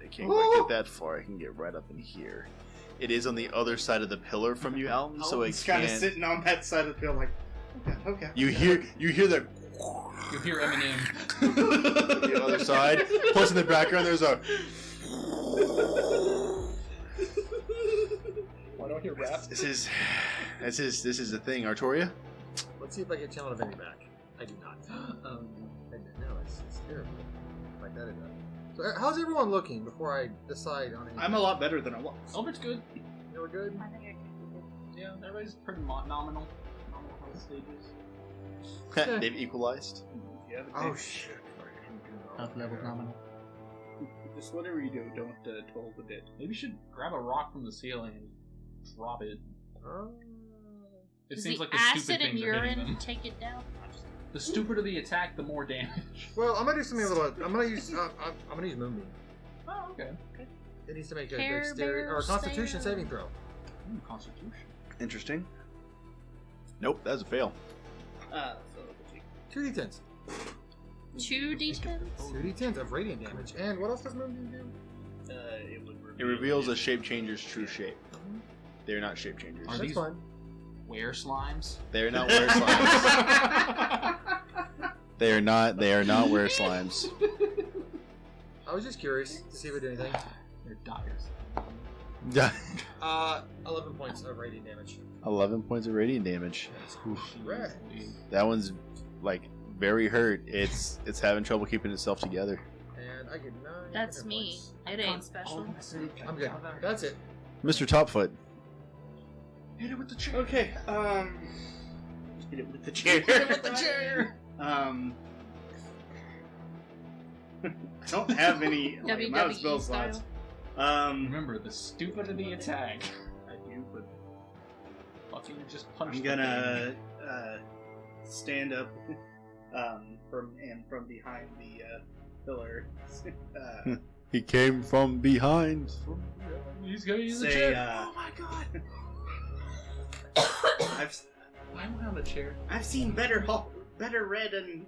can't quite get that far. I can get right up in here. It is on the other side of the pillar from you, Alton, so it It's kind of can't. sitting on that side of the field, like, okay. You hear that You hear Eminem. the other side. Plus, in the background, there's a. Why don't I hear rap? This is the thing, Artoria. Let's see if I can channel Vinny back. I do not. No, it's terrible. Like that is that. So, how's everyone looking before I decide on anything? I'm a lot better than I was. Albert's good. You were good? I think I can do Yeah, everybody's pretty nominal. Nominal health stages. They've equalized. Yeah, but Oh, they- shit. Health level nominal. Just whatever you do, don't toll the bit. Maybe you should grab a rock from the ceiling and drop it. It Does seems the like the acid stupid and things are hitting urine them. take it down? The stupider the attack, the more damage. Well, I'm gonna do something a little. I'm gonna use Moonbeam. Oh, okay. It needs to make a Care dexterity or a Bear Constitution Stare. saving throw. Constitution. Interesting. Nope, that's a fail. So 2d10s. 2d10? 2d10s of radiant damage. And what else does Moonbeam do? it would It reveals a shape changer's true shape. They're not shape changers. Are That's these- fine. Were slimes? They're not were slimes. They are not were slimes. I was just curious to see if it did anything. They're dyers. 11 points of radiant damage. 11 points of radiant damage. Right. That one's like very hurt. It's having trouble keeping itself together. And I get 9. That's hit me. points. It ain't special. I'm good. That's it. Mr. Topfoot. Hit it with the chair. Okay, hit it with the chair. Hit it with the chair. I don't have any like, amount of spell WWE slots. style. Remember, the stupider the attack, So you just punch. I'm gonna stand up from behind the pillar. He came from behind. He's gonna use Say, a chair. oh my god! Why am I on the chair? I've seen better red in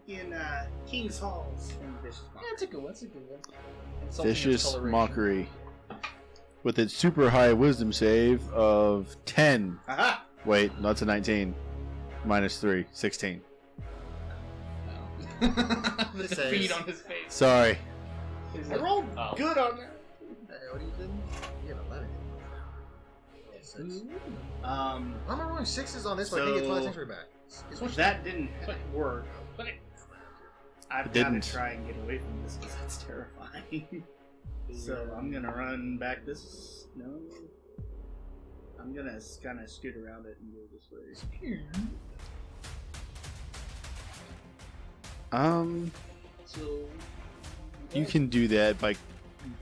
King's Halls. Yeah, that's a good one. That's a good one. Insulting its Vicious coloration. mockery. With its super high wisdom save of 10. Aha! Wait, no, it's a 19. Minus 3, 16. No. The defeat on his face. Sorry. He's I like, rolled oh. good on that. Hey, what are you doing? You have 11. Six. I'm rolling 6s on this, but I think it's my So- century back. That didn't work. But I've It got to didn't. try and get away from this because it's terrifying. So I'm gonna run back this. No, I'm gonna kind of scoot around it and go this way. So You can do that by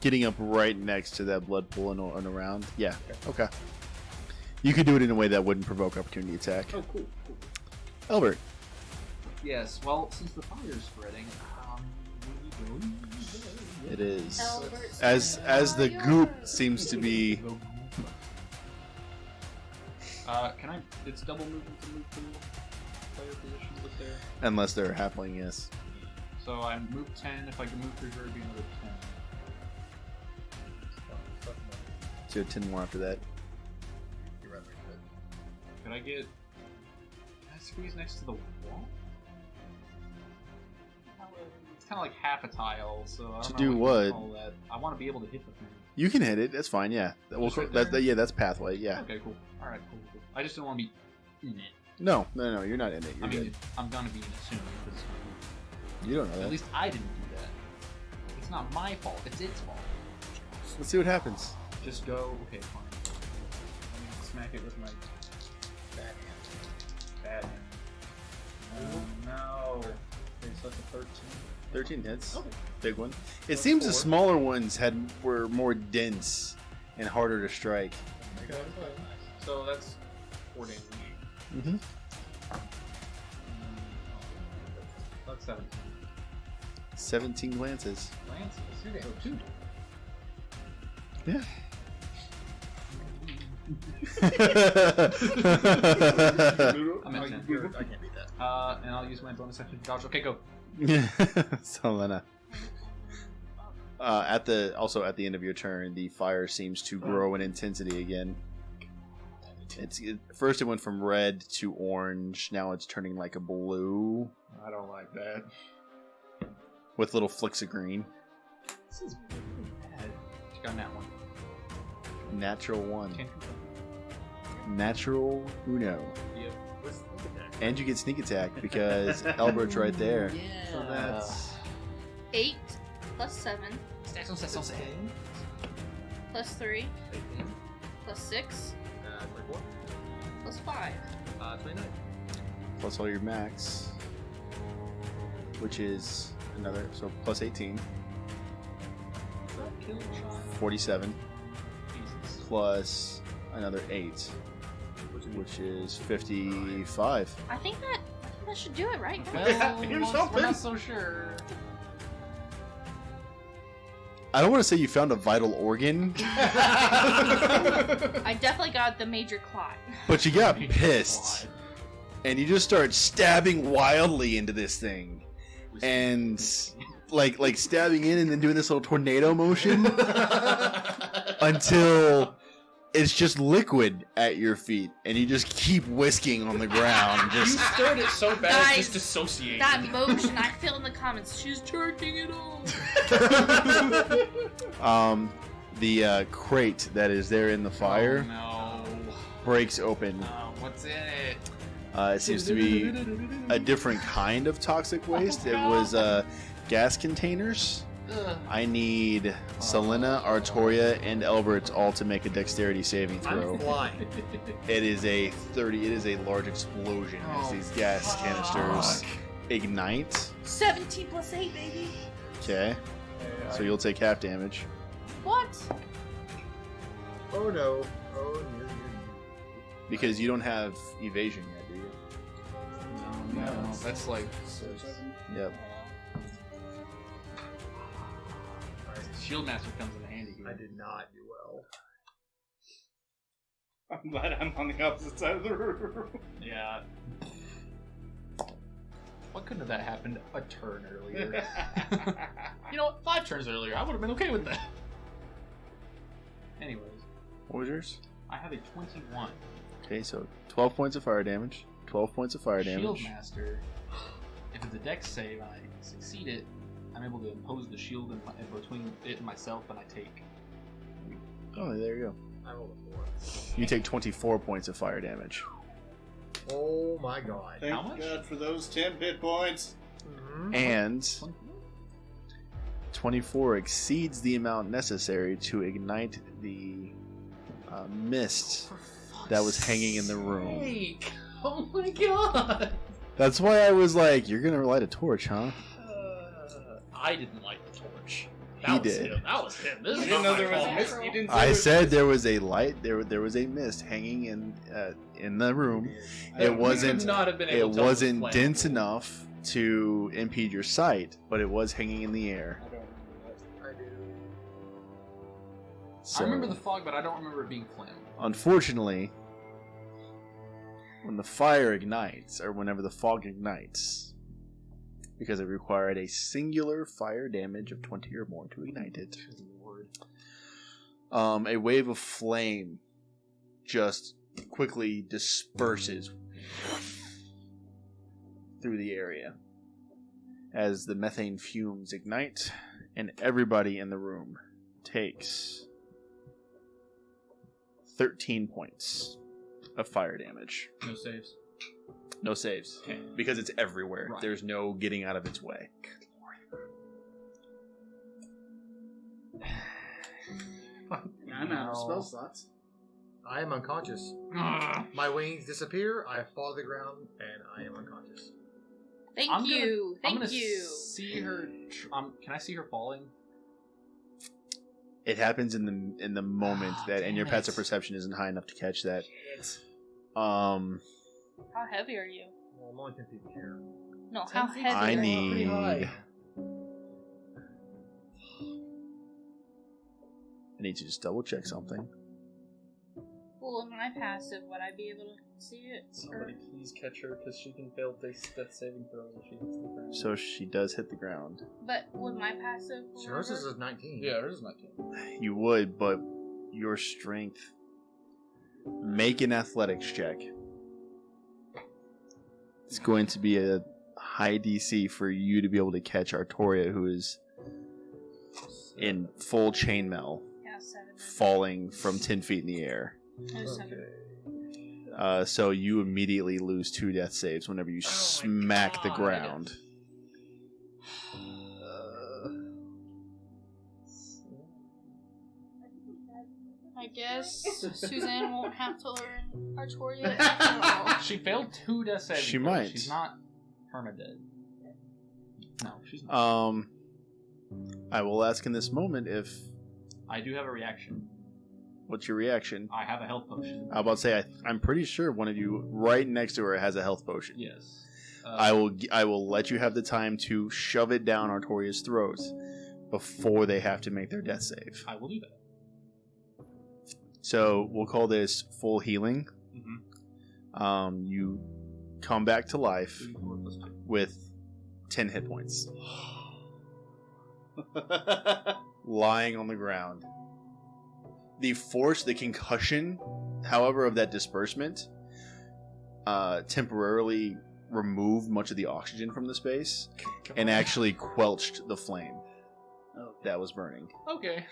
getting up right next to that blood pool and around. Yeah, okay. You could do it in a way that wouldn't provoke opportunity attack. Oh, cool. Albert. yes. Well, since the fire's spreading, It is. Albert's As the goop seems to be. Can I? It's double movement to move to player positions if they're. Unless they're halfling, yes. So I move 10. If I can move through her, it'd be another 10. So 10 more after that. You're right, very good. Could I get? Can I squeeze next to the wall? It's kind of like half a tile, so I don't To know do you what? call that. I want to be able to hit the thing. You can hit it. That's fine. Yeah. Well, Just right that, there? yeah, that's pathway. Yeah. Okay, cool. All right, cool. I just don't want to be in it. No. You're not in it. You're I mean, good. I'm gonna be in it soon because You don't know at that. least I didn't do that. It's not my fault. It's its fault. Let's see what happens. Just go. Okay, fine. Let me smack it with my bad hand. No. Okay, so that's a 13. 13 hits. Okay. Big one. It That's seems the 4. smaller ones were more dense and harder to strike. Okay. So that's 4 damage. Mm-hmm. That's 17. 17 glances. Lance, 2 damage. 2. Yeah. I'm at 10. I can't beat that. And I'll use my bonus action to dodge. Okay, go. Selena. At the end of your turn, the fire seems to grow in intensity again. First it went from red to orange. Now it's turning like a blue I don't like that. with little flicks of green. This is really bad. You got that one. Natural 1. Can't confirm. Natural Uno. Yep. And you get sneak attack because Albert's right there. Yeah. So that's 8 plus 7 plus 3 plus 6 24. plus 5. 29. plus all your max, which is another, so plus 18, 47, Jesus. plus another 8, which is 55. I think that should do it, right? Well, Here's we're something. not so sure. I don't want to say you found a vital organ, I definitely got the major clot. but you got pissed, and you just start stabbing wildly into this thing, and like stabbing in and then doing this little tornado motion until it's just liquid at your feet, and you just keep whisking on the ground. You Just stirred it so bad Guys, it's just dissociating. That motion, I feel in the comments. She's jerking it off. the crate that is there in the fire Oh, breaks open. no. What's in it? It seems to be a different kind of toxic waste. It was gas containers. Ugh. I need Selena, Artoria, and Elbert all to make a dexterity saving throw. I'm flying. It is a 30. It is a large explosion as Oh, these gas canisters ignite. 17 plus 8, baby. Okay, so you'll take half damage. What? Oh no. Oh no. Because you don't have evasion yet, do you? No, that's like... Yep. Shield Master comes in handy here. I did not do well. I'm glad I'm on the opposite side of the room. Yeah. Why couldn't have that happened a turn earlier? You know what? 5 turns earlier. I would have been okay with that. Anyways. What was yours? I have a 21. Okay, so 12 points of fire damage. 12 points of fire Shield damage. Master. If it's a dex save and I succeed it, I'm able to impose the shield in between it and myself, and I take. Oh, there you go. I rolled a 4. You take 24 points of fire damage. Oh my god. Thank How much? God for those 10 hit points. Mm-hmm. And 24 exceeds the amount necessary to ignite the mist that was hanging in the room. Sake. Oh my god! That's why I was like, you're gonna light a torch, huh? I didn't light the torch. He did. Him. That was him. This You is didn't not know there my was a fault. mist. You didn't say I there was said there was a light. There was a mist hanging in the room. It wasn't. Could not have been It able to tell wasn't was dense flammable. enough to impede your sight, but it was hanging in the air. I don't remember I do. So, I remember the fog, but I don't remember it being flammable. unfortunately, when the fire ignites, or whenever the fog ignites, because it required a singular fire damage of 20 or more to ignite it, a wave of flame just quickly disperses through the area as the methane fumes ignite, and everybody in the room takes 13 points of fire damage. No saves. No saves. Okay. Because it's everywhere. Right. There's no getting out of its way. it. I'm out of spell slots. I am unconscious. Ugh. My wings disappear, I fall to the ground, and I am unconscious. Thank I'm you. I'm Thank gonna you. see her. Can I see her falling? It happens in the moment that, and your Damn passive it. perception isn't high enough to catch that. How heavy are you? Well, I'm only 10 feet in the air. No, 10 how feet. heavy I are you? need. Pretty high. I need to just double check something. Well, in my passive, would I be able to see it? Somebody please catch her because she can fail death saving throws if she hits the ground. So she does hit the ground. But with my passive, So hers is a 19. Yeah, hers is 19. You would, but your strength. Make an athletics check. It's going to be a high DC for you to be able to catch Artoria, who is in full chainmail, yeah, 7. falling from 10 feet in the air. I was 7. So you immediately lose 2 death saves whenever you smack the God. ground. I guess Suzanne won't have to learn Artoria. I don't know. She failed 2 death saving She throws. might. She's not permadead. No, she's not. I will ask in this moment if. I do have a reaction. What's your reaction? I have a health potion. I'm about to say I'm pretty sure one of you right next to her has a health potion. Yes. I will let you have the time to shove it down Artoria's throat before they have to make their death save. I will do that. So we'll call this full healing. Mm-hmm. You come back to life with 10 hit points, lying on the ground. The force, the concussion, however, of that disbursement, temporarily removed much of the oxygen from the space and actually quelched the flame that was burning. Okay.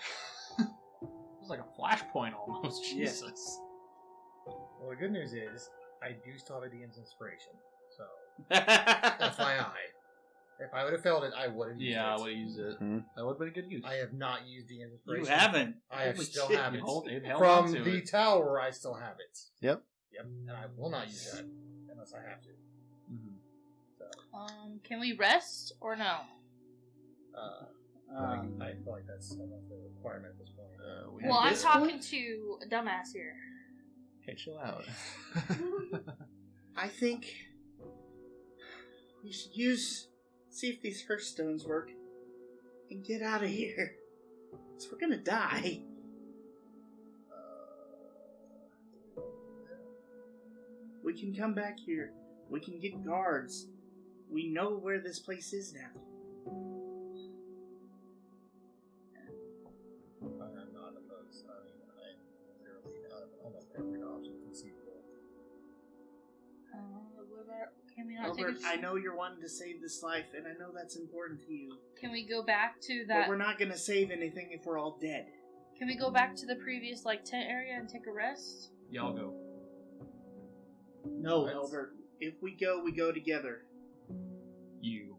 It was like a flashpoint almost. Yeah. Jesus. Well, the good news is, I do still have a DM's inspiration. So, FYI. If I would have failed it, I would have used it. Yeah, I would have used it. Mhm. That would have been a good use. I have not used DM's You inspiration. haven't. I have Holy still shit. have it. It held From on to the it. tower, I still have it. Yep. Yep, and I will not use that unless I have to. Can we rest or no? I feel like that's almost a requirement at this point. Well, I'm this talking to a dumbass here. Hey, chill out. I think we should see if these Hearthstones work, and get out of here. Because we're gonna die. We can come back here. We can get guards. We know where this place is now. I'm not opposed. I mean, I'm literally out of almost every option conceivable. What about, can we not Albert, take I know you're wanting to save this life, and I know that's important to you. Can we go back to But that? we're not gonna save anything if we're all dead. Can we go back to the previous tent area and take a rest? Y'all go. No, Let's- Albert. If we go together. You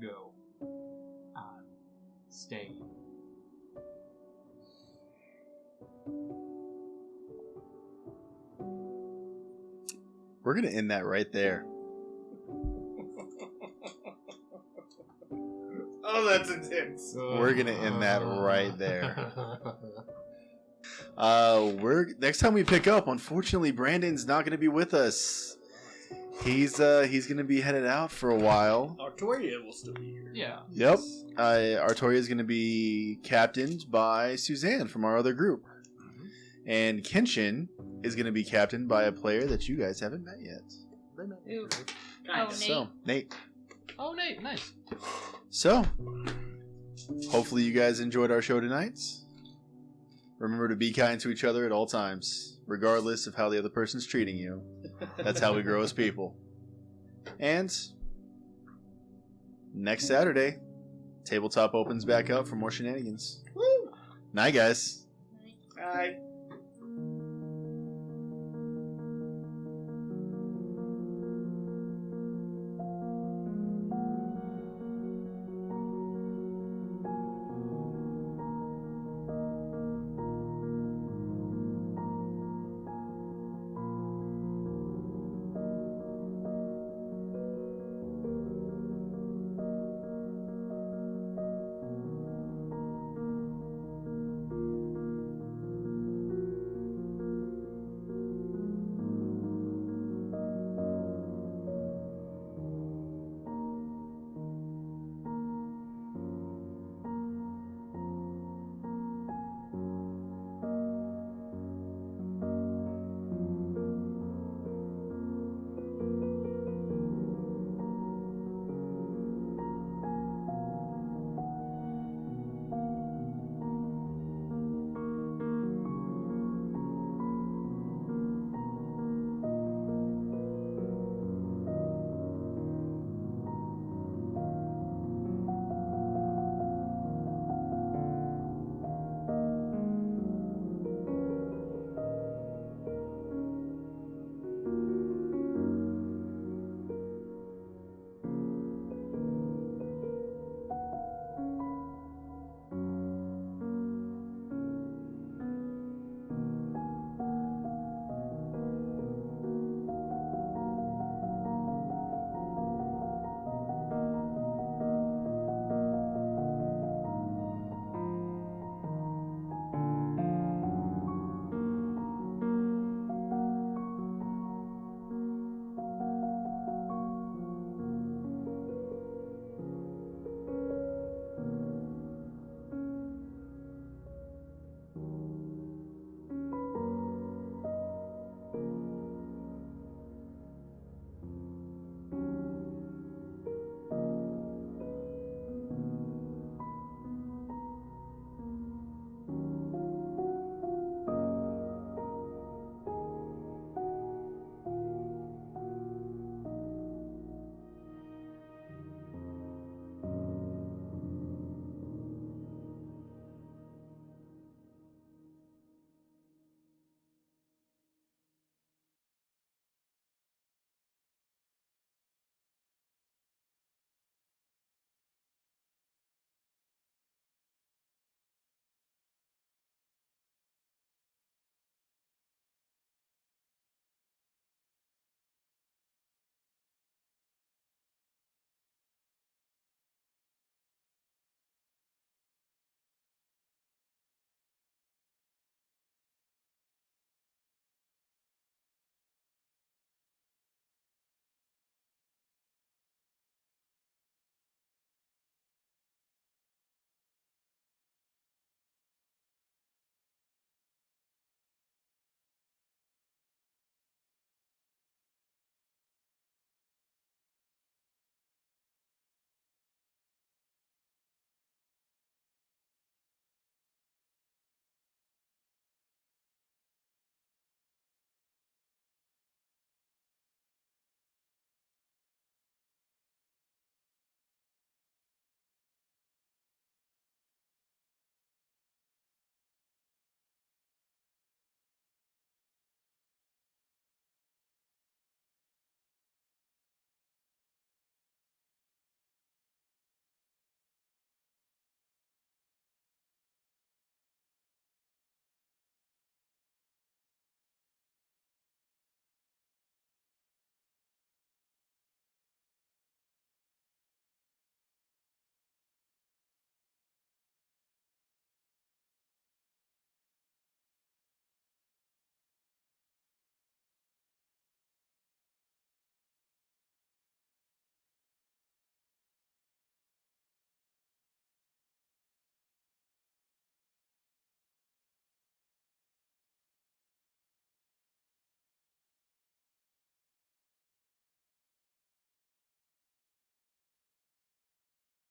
go. I stay. We're gonna end that right there. Oh, that's intense. We're gonna end that right there. Next time we pick up, unfortunately, Brandon's not gonna be with us. He's gonna be headed out for a while. Artoria will still be here. Yeah. Yep. Artoria is gonna be captained by Suzanne from our other group, and Kenshin is gonna be captained by a player that you guys haven't met yet. Ooh. Nice. Oh, So, Nate. Oh, Nate, nice. So, hopefully you guys enjoyed our show tonight. Remember to be kind to each other at all times, regardless of how the other person's treating you. That's how we grow as people. And next Saturday, Tabletop opens back up for more shenanigans. Woo! Night, guys. Bye.